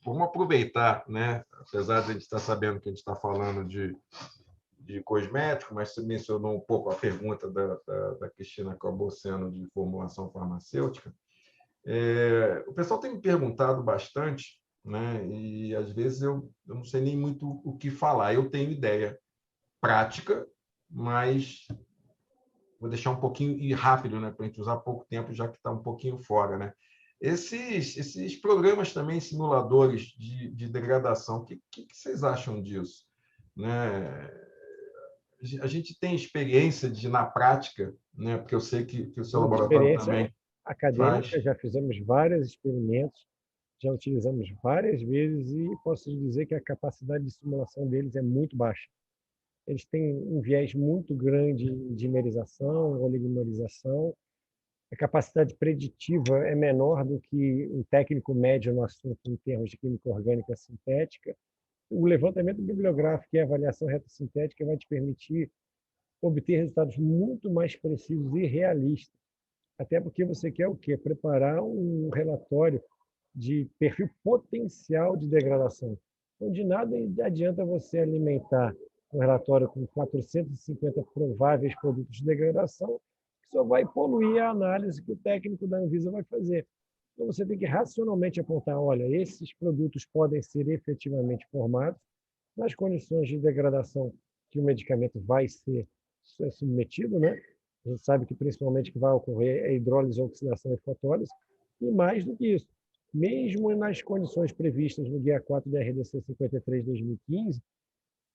Speaker 1: vamos aproveitar, né? Apesar de a gente estar sabendo que a gente está falando de cosmético, mas você mencionou um pouco a pergunta da Cristina, acabou sendo de formulação farmacêutica. O pessoal tem me perguntado bastante, né? E às vezes eu não sei nem muito o que falar. Eu tenho ideia prática, mas vou deixar um pouquinho rápido, né? Para a gente usar pouco tempo, já que está um pouquinho fora, né? Esses programas também simuladores de degradação, o que vocês acham disso? Né? A gente tem experiência na prática, né? Porque eu sei que o seu laboratório também
Speaker 3: acadêmica,
Speaker 1: faz.
Speaker 3: já fizemos vários experimentos, já utilizamos várias vezes e posso dizer que a capacidade de simulação deles é muito baixa. Eles têm um viés muito grande de dimerização, oligomerização. A capacidade preditiva é menor do que um técnico médio no assunto em termos de química orgânica sintética. O levantamento bibliográfico e a avaliação retossintética vai te permitir obter resultados muito mais precisos e realistas. Até porque você quer o quê? Preparar um relatório de perfil potencial de degradação. Então, de nada adianta você alimentar um relatório com 450 prováveis produtos de degradação, que só vai poluir a análise que o técnico da Anvisa vai fazer. Então, você tem que racionalmente apontar, olha, esses produtos podem ser efetivamente formados nas condições de degradação que o medicamento vai ser submetido, né? A gente sabe que principalmente que vai ocorrer é hidrólise, oxidação e fotólise, e mais do que isso, mesmo nas condições previstas no Guia 4 da RDC 53/2015,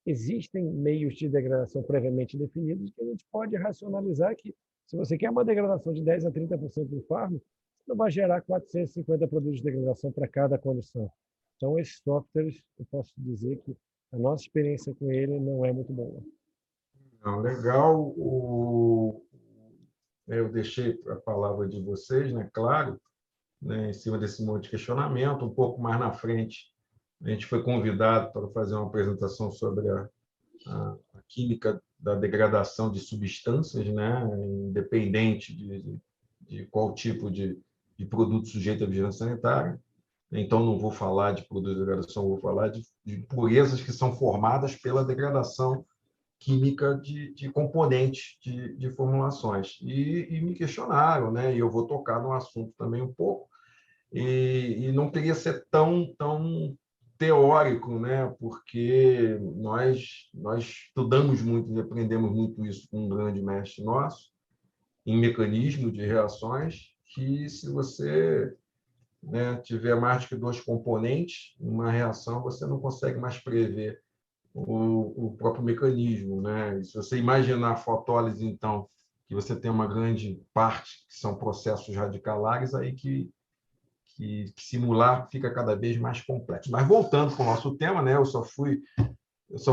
Speaker 3: existem meios de degradação previamente definidos que a gente pode racionalizar que, se você quer uma degradação de 10% a 30% do fármaco, você não vai gerar 450 produtos de degradação para cada condição. Então, esses softwares, eu posso dizer que a nossa experiência com ele não é muito boa.
Speaker 1: Não, legal. Eu deixei a palavra de vocês, né? Claro, né? Em cima desse monte de questionamento. Um pouco mais na frente, a gente foi convidado para fazer uma apresentação sobre a química da degradação de substâncias, né? Independente de qual tipo de produto sujeito à vigilância sanitária. Então, não vou falar de produtos de degradação, vou falar de impurezas que são formadas pela degradação química de componentes de formulações. E me questionaram, né? E eu vou tocar no assunto também um pouco, e não queria ser tão teórico, né? Porque nós estudamos muito e aprendemos muito isso com um grande mestre nosso, em mecanismo de reações, que se você, né, tiver mais que 2 componentes, uma reação, você não consegue mais prever o próprio mecanismo, né? E se você imaginar a fotólise, então, que você tem uma grande parte que são processos radicalares, aí que simular fica cada vez mais complexo. Mas voltando para o nosso tema, né? Eu só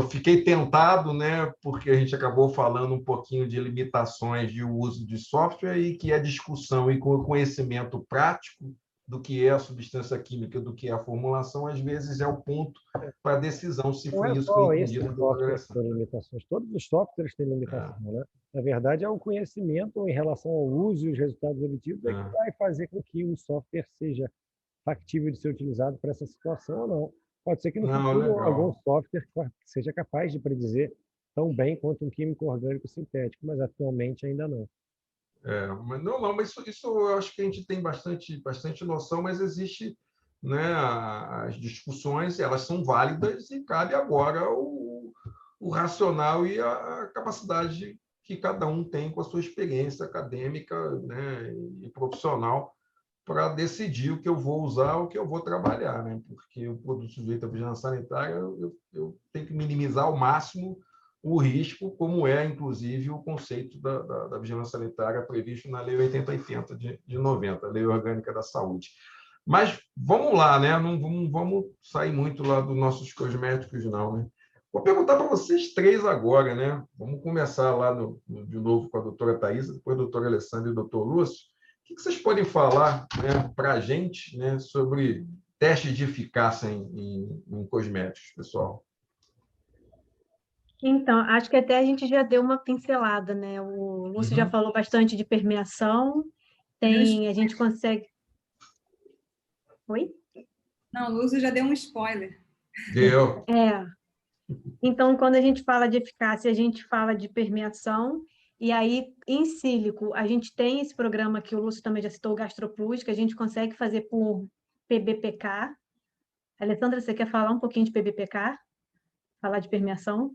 Speaker 1: fiquei tentado, né? Porque a gente acabou falando um pouquinho de limitações de uso de software e que a discussão e com o conhecimento prático do que é a substância química, do que é a formulação, às vezes é o ponto para a decisão se foi isso que eu entendi da
Speaker 3: softwares têm limitações. Todos os softwares têm limitação, né? Na verdade, é o conhecimento em relação ao uso e os resultados obtidos que vai fazer com que o software seja factível de ser utilizado para essa situação ou não. Pode ser que no futuro algum software seja capaz de predizer tão bem quanto um químico orgânico sintético, mas atualmente ainda não.
Speaker 1: Mas isso eu acho que a gente tem bastante noção, mas existe né, as discussões elas são válidas e cabe agora o racional e a capacidade que cada um tem com a sua experiência acadêmica, né, e profissional para decidir o que eu vou usar, o que eu vou trabalhar, né? Porque o produto sujeito à vigilância sanitária, eu tenho que minimizar ao máximo o risco, como é, inclusive, o conceito da vigilância sanitária previsto na Lei 8080 de 90, a Lei Orgânica da Saúde. Mas vamos lá, né? Não vamos sair muito lá dos nossos cosméticos, não, né? Vou perguntar para vocês três agora, né? Vamos começar lá de novo com a doutora Thaisa, depois a doutora Alessandra e o doutor Lúcio. O que vocês podem falar, né, para a gente, né, sobre testes de eficácia em cosméticos, pessoal?
Speaker 2: Então, acho que até a gente já deu uma pincelada, né? O Lúcio já falou bastante de permeação, a gente consegue... Oi?
Speaker 4: Não, o Lúcio já deu um spoiler.
Speaker 1: Deu.
Speaker 2: Então, quando a gente fala de eficácia, a gente fala de permeação, e aí, em sílico, a gente tem esse programa que o Lúcio também já citou, o GastroPlus, que a gente consegue fazer por PBPK. Alessandra, você quer falar um pouquinho de PBPK? Falar de permeação?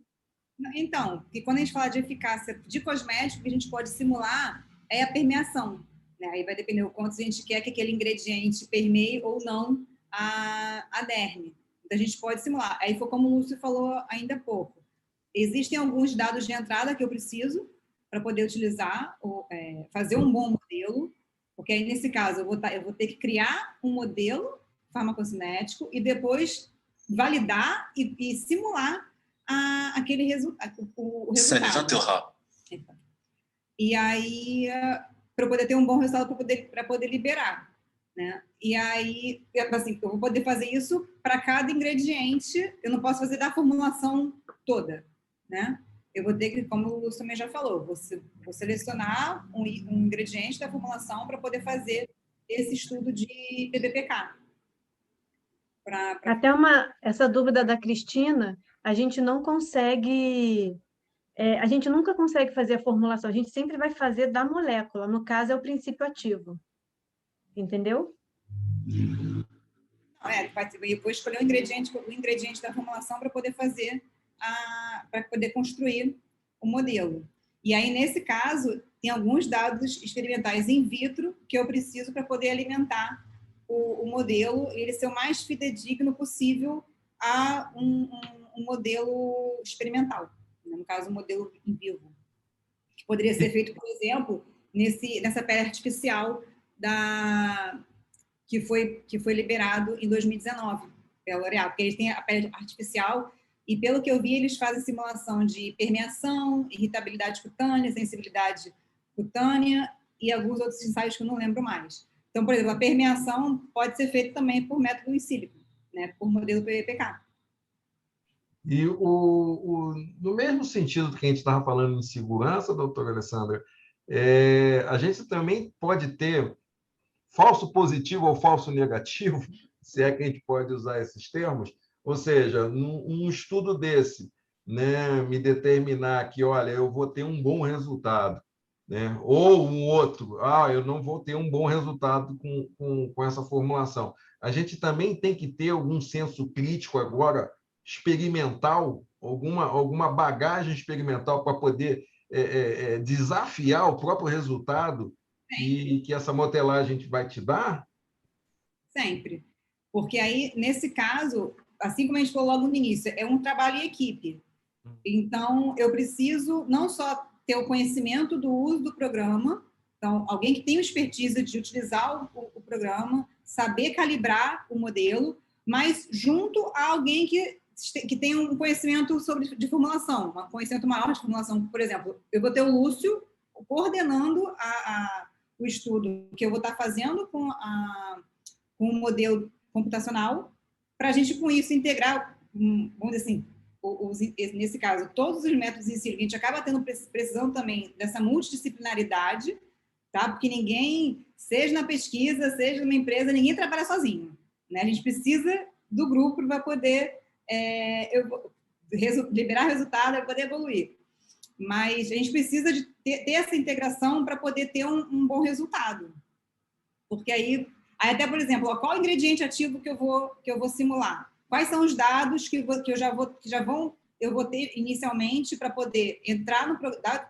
Speaker 4: Então, porque quando a gente fala de eficácia de cosmético, o que a gente pode simular é a permeação, né? Aí vai depender do quanto a gente quer que aquele ingrediente permeie ou não a derme. Então, a gente pode simular. Aí foi como o Lúcio falou ainda há pouco. Existem alguns dados de entrada que eu preciso para poder utilizar, fazer um bom modelo, porque aí, nesse caso, eu vou ter que criar um modelo farmacocinético e depois validar e simular aquele o resultado. E aí, para poder ter um bom resultado, para poder liberar, né? E aí, assim, eu vou poder fazer isso para cada ingrediente, eu não posso fazer da formulação toda, né? Eu vou ter que, como o Lúcio também já falou, vou selecionar um ingrediente da formulação para poder fazer esse estudo de PBPK.
Speaker 2: Até essa dúvida da Cristina, a gente não consegue... a gente nunca consegue fazer a formulação, a gente sempre vai fazer da molécula, no caso é o princípio ativo. Entendeu?
Speaker 4: Eu vou escolher o ingrediente da formulação para poder fazer, para poder construir o modelo. E aí, nesse caso, tem alguns dados experimentais in vitro que eu preciso para poder alimentar o modelo e ele ser o mais fidedigno possível a um modelo experimental, no caso, um modelo em vivo, que poderia ser feito, por exemplo, nessa pele artificial que foi liberado em 2019 pela L'Oréal, porque eles têm a pele artificial e, pelo que eu vi, eles fazem simulação de permeação, irritabilidade cutânea, sensibilidade cutânea e alguns outros ensaios que eu não lembro mais. Então, por exemplo, a permeação pode ser feita também por método in silico, né, por modelo PBPK.
Speaker 1: E no mesmo sentido que a gente estava falando em segurança, doutora Alessandra, a gente também pode ter falso positivo ou falso negativo, se é que a gente pode usar esses termos, ou seja, num estudo desse, né, me determinar que, olha, eu vou ter um bom resultado, né? Ou um outro, eu não vou ter um bom resultado com essa formulação. A gente também tem que ter algum senso crítico agora, experimental, alguma bagagem experimental para poder desafiar o próprio resultado que essa modelagem vai te dar?
Speaker 4: Sempre. Porque aí, nesse caso, assim como a gente falou logo no início, é um trabalho em equipe. Então, eu preciso não só ter o conhecimento do uso do programa, então, alguém que tem expertise de utilizar o programa, saber calibrar o modelo, mas junto a alguém que tem um conhecimento de formulação, um conhecimento maior de formulação. Por exemplo, eu vou ter o Lúcio coordenando o estudo que eu vou estar fazendo com o modelo computacional, para a gente, com isso, integrar, vamos dizer assim, nesse caso, todos os métodos em si, a gente acaba tendo precisão também dessa multidisciplinaridade, tá? Porque ninguém, seja na pesquisa, seja numa empresa, ninguém trabalha sozinho, né? A gente precisa do grupo para poder liberar resultado, para poder evoluir. Mas a gente precisa de ter essa integração para poder ter um bom resultado. Porque aí Aí até, por exemplo, ó, qual o ingrediente ativo que eu vou simular? Quais são os dados que eu vou ter inicialmente para poder entrar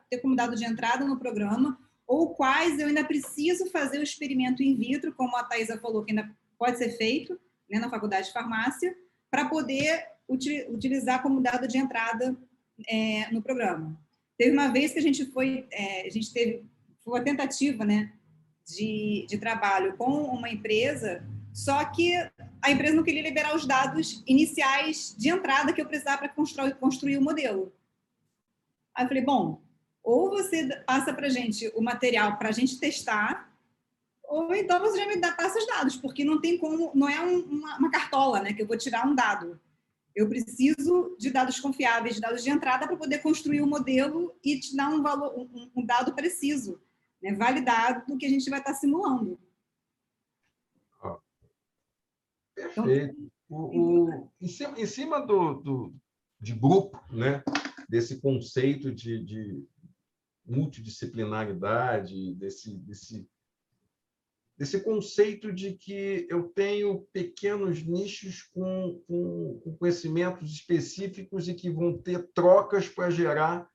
Speaker 4: ter como dado de entrada no programa, ou quais eu ainda preciso fazer o experimento in vitro, como a Thaisa falou, que ainda pode ser feito, né, na faculdade de farmácia, para poder utilizar como dado de entrada no programa. Teve uma vez que a gente foi uma tentativa, né, de trabalho com uma empresa, só que a empresa não queria liberar os dados iniciais de entrada que eu precisava para construir o modelo. Aí eu falei, bom, ou você passa para a gente o material para a gente testar, ou então você já me passa os dados, porque não tem como, não é uma cartola, né, que eu vou tirar um dado. Eu preciso de dados confiáveis, de dados de entrada para poder construir o modelo e te dar um dado preciso, né, validado do que a gente vai estar simulando.
Speaker 1: Perfeito. Em cima de grupo, né, desse conceito de multidisciplinaridade, desse conceito de que eu tenho pequenos nichos com conhecimentos específicos e que vão ter trocas para gerar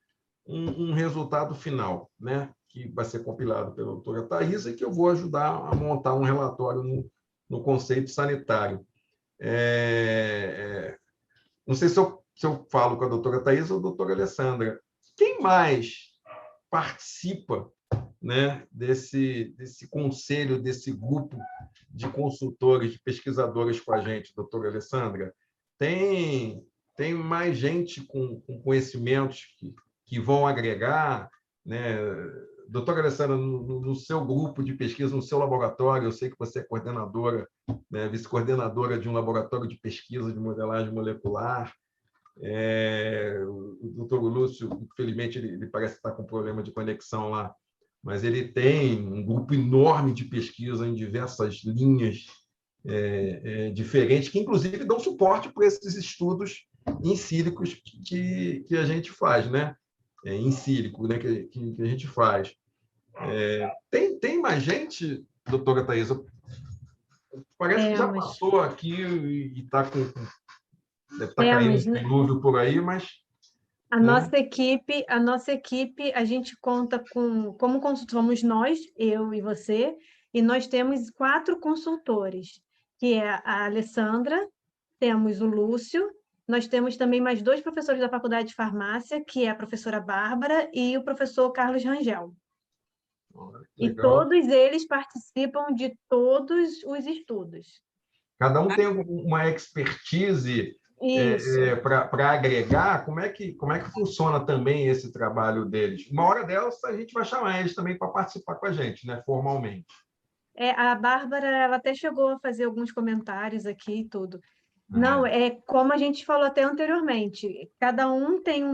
Speaker 1: um resultado final, né? Que vai ser compilado pela doutora Thaisa e que eu vou ajudar a montar um relatório no conceito sanitário. Não sei se eu falo com a doutora Thaisa ou a doutora Alessandra. Quem mais participa, né, desse conselho, desse grupo de consultores, de pesquisadores com a gente, doutora Alessandra? Tem mais gente com conhecimentos que vão agregar, né? Doutora Alessandra, no seu grupo de pesquisa, no seu laboratório, eu sei que você é coordenadora, né, vice-coordenadora de um laboratório de pesquisa de modelagem molecular. O doutor Lúcio, infelizmente, ele parece estar com problema de conexão lá, mas ele tem um grupo enorme de pesquisa em diversas linhas diferentes, que, inclusive, dão suporte para esses estudos in sílico que a gente faz, né? In sílico, né? que a gente faz. Tem mais gente, doutora Thaisa? Parece que já passou aqui e está com... Deve estar caindo um dilúvio por aí, mas...
Speaker 2: A nossa equipe, a gente conta como somos nós, eu e você, e nós temos 4 consultores, que é a Alessandra, temos o Lúcio, nós temos também mais 2 professores da Faculdade de Farmácia, que é a professora Bárbara e o professor Carlos Rangel. E todos eles participam de todos os estudos.
Speaker 1: Cada um tem uma expertise para agregar. Como é que funciona também esse trabalho deles? Uma hora delas, a gente vai chamar eles também para participar com a gente, né, formalmente.
Speaker 2: A Bárbara, ela até chegou a fazer alguns comentários aqui e tudo. Não, é como a gente falou até anteriormente, cada um tem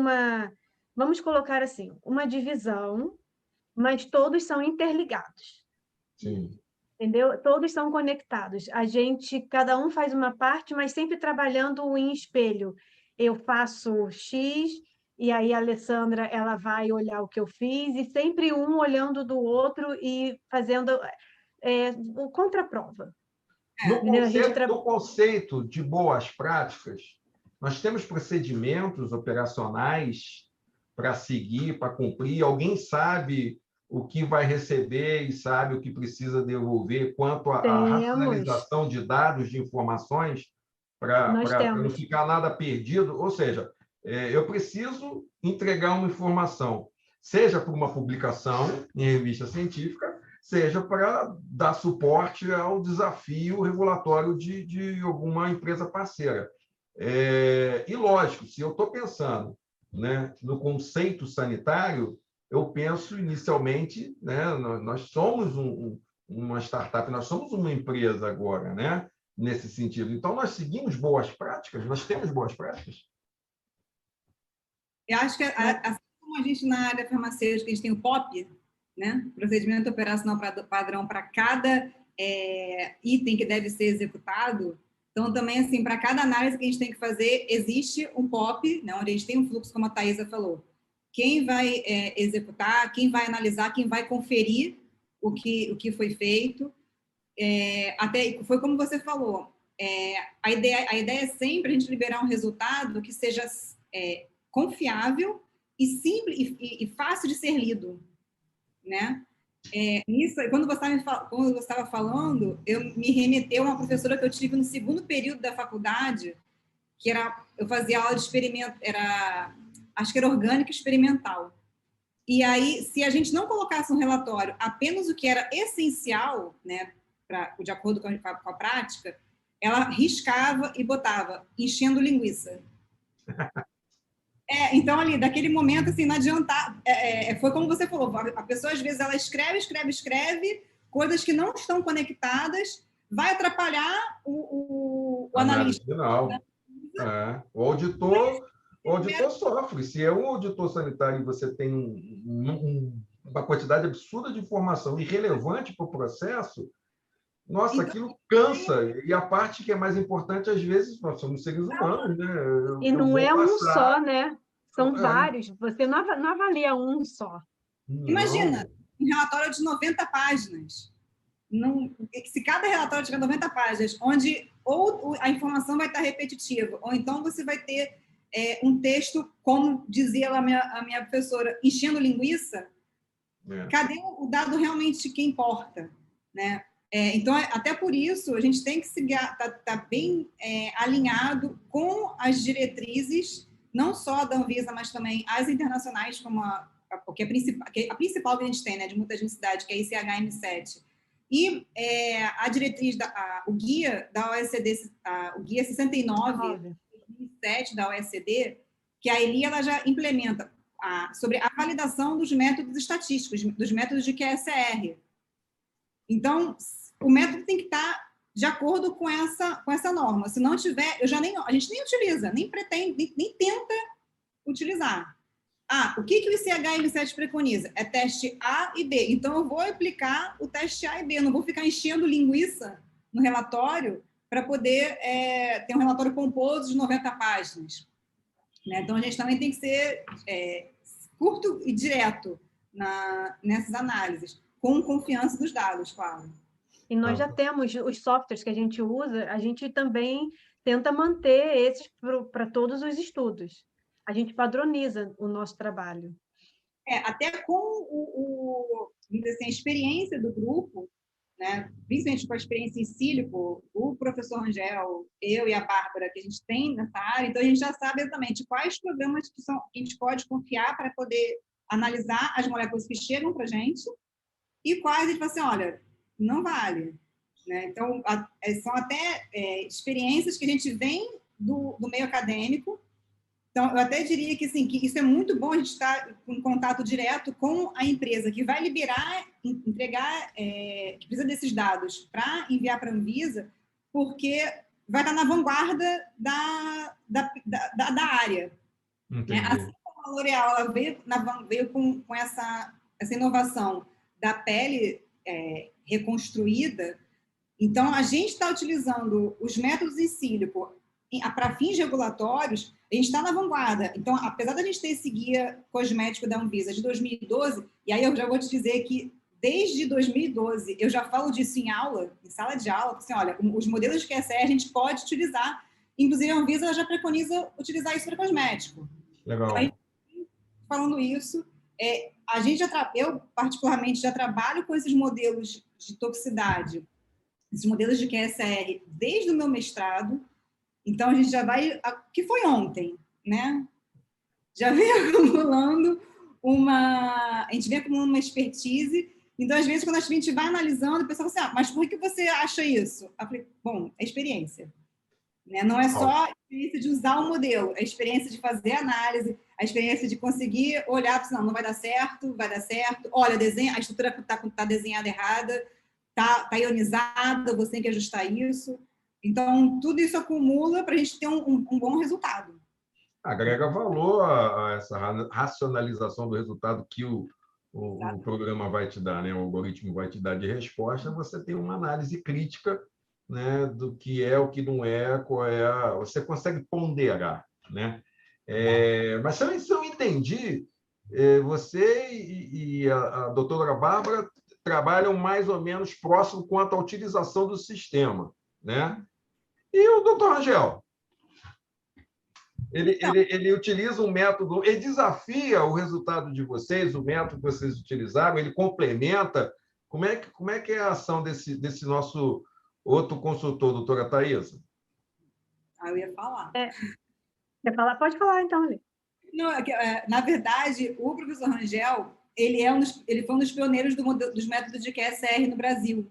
Speaker 2: vamos colocar assim, uma divisão, mas todos são interligados.
Speaker 1: Sim.
Speaker 2: Entendeu? Todos são conectados. Cada um faz uma parte, mas sempre trabalhando em espelho. Eu faço X, e aí a Alessandra ela vai olhar o que eu fiz, e sempre um olhando do outro e fazendo o contraprova.
Speaker 1: No conceito de boas práticas, nós temos procedimentos operacionais para seguir, para cumprir. Alguém sabe o que vai receber e sabe o que precisa devolver quanto à racionalização de dados, de informações, para não ficar nada perdido. Ou seja, eu preciso entregar uma informação, seja por uma publicação em revista científica, seja para dar suporte ao desafio regulatório de alguma empresa parceira. E, lógico, se eu estou pensando, né, no conceito sanitário, eu penso inicialmente, né, nós somos uma startup, nós somos uma empresa agora, né, nesse sentido. Então, nós seguimos boas práticas, nós temos boas práticas.
Speaker 4: Eu acho que, assim como a gente na área farmacêutica, a gente tem o POP, né, procedimento operacional padrão para cada item que deve ser executado. Então, também, assim, para cada análise que a gente tem que fazer, existe um POP, né, onde a gente tem um fluxo, como a Thaisa falou. Quem vai executar, quem vai analisar, quem vai conferir o que foi feito. até foi como você falou, a ideia é sempre a gente liberar um resultado que seja confiável e simples e fácil de ser lido, né? Nisso, quando você estava falando, eu me remeteu a uma professora que eu tive no segundo período da faculdade, que eu fazia aula de experimento, acho que era orgânica experimental. E aí, se a gente não colocasse no relatório apenas o que era essencial, né, de acordo com a prática, ela riscava e botava, enchendo linguiça. Então, ali, daquele momento, assim, não adianta... foi como você falou, a pessoa, às vezes, ela escreve, coisas que não estão conectadas, vai atrapalhar o analista.
Speaker 1: Final. O auditor sofre. Se é um auditor sanitário e você tem uma quantidade absurda de informação irrelevante para o processo, nossa, então, aquilo cansa. E a parte que é mais importante, às vezes, nós somos seres humanos, né?
Speaker 2: E não é um só, né? São vários. Você não avalia um só.
Speaker 4: Não. Imagina, um relatório de 90 páginas. Se cada relatório tiver 90 páginas, onde ou a informação vai estar repetitiva, ou então você vai ter um texto, como dizia a minha professora, enchendo linguiça, cadê o dado realmente que importa? Né? Então, até por isso, a gente tem que tá bem alinhado com as diretrizes, não só da Anvisa, mas também as internacionais, como a principal que a gente tem, né, de mutagenicidade, que é a ICH-M7. E a diretriz, o guia da OECD, o guia 69, 2007 da OECD, que a ELI ela já implementa sobre a validação dos métodos estatísticos, dos métodos de QSR. Então, o método tem que estar de acordo com essa norma. Se não tiver, a gente nem utiliza, nem pretende, nem tenta utilizar. O que o ICH-M7 preconiza? É teste A e B. Então, eu vou aplicar o teste A e B. Eu não vou ficar enchendo linguiça no relatório para poder ter um relatório composto de 90 páginas. Né? Então, a gente também tem que ser curto e direto nessas análises, com confiança dos dados, claro.
Speaker 2: E nós já temos os softwares que a gente usa, a gente também tenta manter esses para todos os estudos. A gente padroniza o nosso trabalho.
Speaker 4: Até com a experiência do grupo, né? Principalmente com a experiência em sílico, o professor Rangel, eu e a Bárbara, que a gente tem nessa área, então a gente já sabe exatamente quais programas que a gente pode confiar para poder analisar as moléculas que chegam para a gente e quais a gente fala assim, olha, não vale. Né? Então, são até experiências que a gente vem do meio acadêmico. Então, eu até diria que, assim, que isso é muito bom, a gente estar em contato direto com a empresa que vai liberar, entregar, que precisa desses dados para enviar para a Anvisa, porque vai estar na vanguarda da área. Né? Assim como a L'Oréal ela veio com essa inovação da pele reconstruída, então, a gente está utilizando os métodos em sílico para fins regulatórios, a gente está na vanguarda. Então, apesar da gente ter esse guia cosmético da Anvisa de 2012, e aí eu já vou te dizer que desde 2012 eu já falo disso em aula, em sala de aula, assim, olha, os modelos de QSR a gente pode utilizar, inclusive a Anvisa já preconiza utilizar isso para cosmético.
Speaker 1: Legal.
Speaker 4: Então, falando isso, eu particularmente já trabalho com esses modelos de toxicidade, esses modelos de QSR desde o meu mestrado. Então, a gente já vai... que foi ontem, né? Já vem acumulando a gente vem acumulando uma expertise. Então, às vezes, quando a gente vai analisando, o pessoal fala assim, mas por que você acha isso? Eu falei, bom, é experiência. Né? Não é só a experiência de usar o modelo, é a experiência de fazer análise, a experiência de conseguir olhar para não vai dar certo, olha, a estrutura está desenhada errada, está ionizada, você tem que ajustar isso. Então, tudo isso acumula para a gente ter um bom resultado.
Speaker 1: Agrega valor a essa racionalização do resultado que o programa vai te dar, né? O algoritmo vai te dar de resposta, você tem uma análise crítica, né, do que é, o que não é, qual é você consegue ponderar, né? Mas se eu entendi, você e a doutora Bárbara trabalham mais ou menos próximo quanto à utilização do sistema, né? E o doutor Rangel? Ele utiliza um método, ele desafia o resultado de vocês, o método que vocês utilizaram, ele complementa. Como é que é a ação desse nosso outro consultor, doutora Thaisa?
Speaker 4: Eu ia falar.
Speaker 2: Quer falar? Pode falar, então, Lê.
Speaker 4: Não, na verdade, o professor Rangel, ele foi um dos pioneiros dos métodos de QSR no Brasil.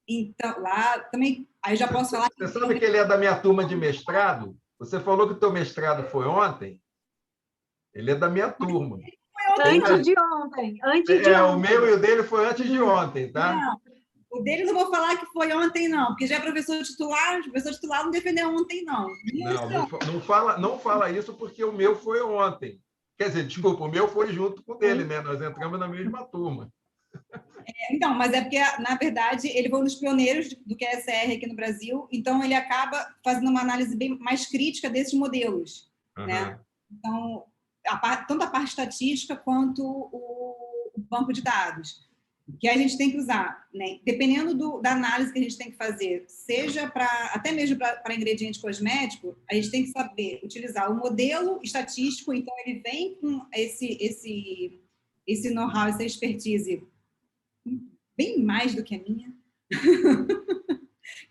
Speaker 4: Então, lá também, aí já posso falar...
Speaker 1: Você sabe que ele é da minha turma de mestrado? Você falou que o teu mestrado foi ontem? Ele é da minha turma.
Speaker 2: Antes de ontem.
Speaker 1: O meu e o dele foi antes de ontem, tá?
Speaker 4: Não, o dele não vou falar que foi ontem, não, porque já é professor titular, o professor titular não defendeu ontem, não.
Speaker 1: Não fala isso, porque o meu foi ontem. Quer dizer, desculpa, o meu foi junto com o dele, né? Nós entramos na mesma turma.
Speaker 4: Então, mas é porque, na verdade, ele foi um dos pioneiros do QSR aqui no Brasil, então ele acaba fazendo uma análise bem mais crítica desses modelos, né? Então, tanto a parte estatística quanto o banco de dados, que a gente tem que usar, né? Dependendo da análise que a gente tem que fazer, seja até mesmo para ingrediente cosmético, a gente tem que saber utilizar o modelo estatístico, então ele vem com esse know-how, essa expertise bem mais do que a minha.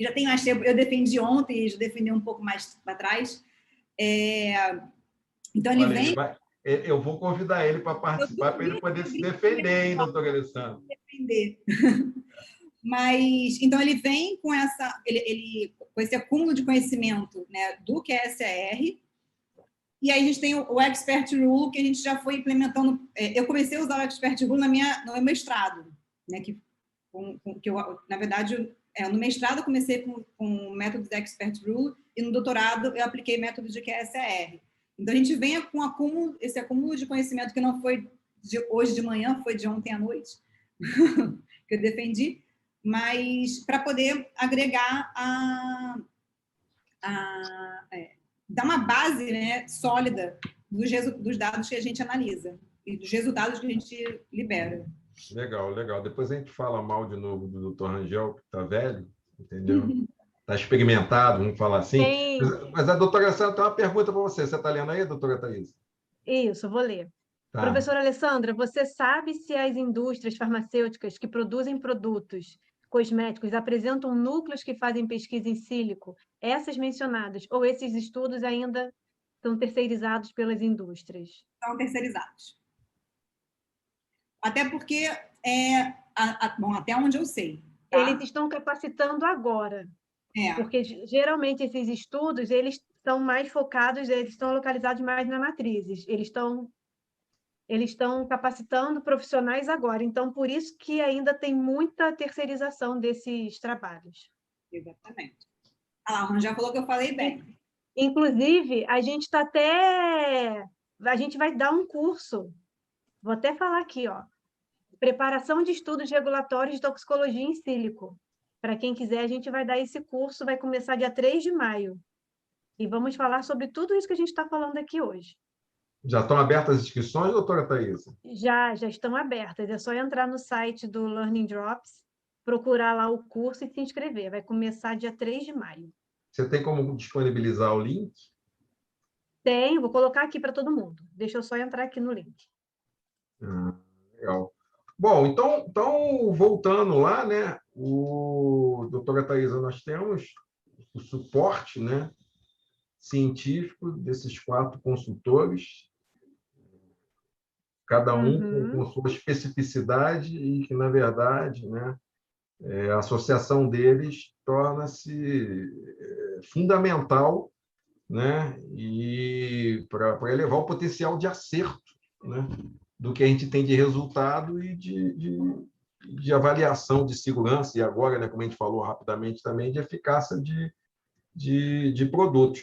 Speaker 4: Já tenho mais tempo, eu defendi ontem, já defendi um pouco mais para trás. Então, ele vem...
Speaker 1: Eu vou convidar ele para participar, para ele poder se defender, hein, doutora Alessandra?
Speaker 4: Defender. Mas, então, ele vem com com esse acúmulo de conhecimento, né, do QSR, e aí a gente tem o Expert Rule, que a gente já foi implementando. Eu comecei a usar o Expert Rule no meu mestrado, né, que eu, na verdade, no mestrado eu comecei com o método de Expert Rule, e no doutorado eu apliquei método de QSR. Então, a gente vem com esse acúmulo de conhecimento que não foi de hoje de manhã, foi de ontem à noite, que eu defendi, mas para poder agregar dar uma base, né, sólida dos dados que a gente analisa e dos resultados que a gente libera.
Speaker 1: Legal, legal. Depois a gente fala mal de novo do doutor Rangel, que está velho, entendeu? Está experimentado, vamos falar assim. Mas a doutora Alessandra tem uma pergunta para você. Você está lendo aí, doutora Thaisa?
Speaker 2: Isso, vou ler. Tá. Professora Alessandra, você sabe se as indústrias farmacêuticas que produzem produtos cosméticos apresentam núcleos que fazem pesquisa em sílico, essas mencionadas, ou esses estudos ainda são terceirizados pelas indústrias?
Speaker 4: São terceirizados. Até porque, bom, até onde eu sei.
Speaker 2: Tá? Eles estão capacitando agora. Porque, geralmente, esses estudos, eles estão mais focados, eles estão localizados mais nas matrizes. Eles estão capacitando profissionais agora. Então, por isso que ainda tem muita terceirização desses trabalhos.
Speaker 4: Exatamente. O Rangel falou que eu falei bem.
Speaker 2: Inclusive, a gente vai dar um curso. Vou até falar aqui, ó. Preparação de estudos regulatórios de toxicologia em sílico. Para quem quiser, a gente vai dar esse curso, vai começar dia 3 de maio. E vamos falar sobre tudo isso que a gente está falando aqui hoje.
Speaker 1: Já estão abertas as inscrições, doutora Thaisa?
Speaker 2: Já estão abertas. É só entrar no site do Learning Drops, procurar lá o curso e se inscrever. Vai começar dia 3 de maio.
Speaker 1: Você tem como disponibilizar o link?
Speaker 2: Tem, vou colocar aqui para todo mundo. Deixa eu só entrar aqui no link.
Speaker 1: Legal. Bom, então voltando lá, né? Doutora Thaisa, nós temos o suporte, né, científico desses 4 consultores, cada um com sua especificidade e que, na verdade, né, a associação deles torna-se fundamental, né, e para elevar o potencial de acerto, né, do que a gente tem de resultado e de avaliação de segurança, e agora, né, como a gente falou rapidamente também, de eficácia de produtos.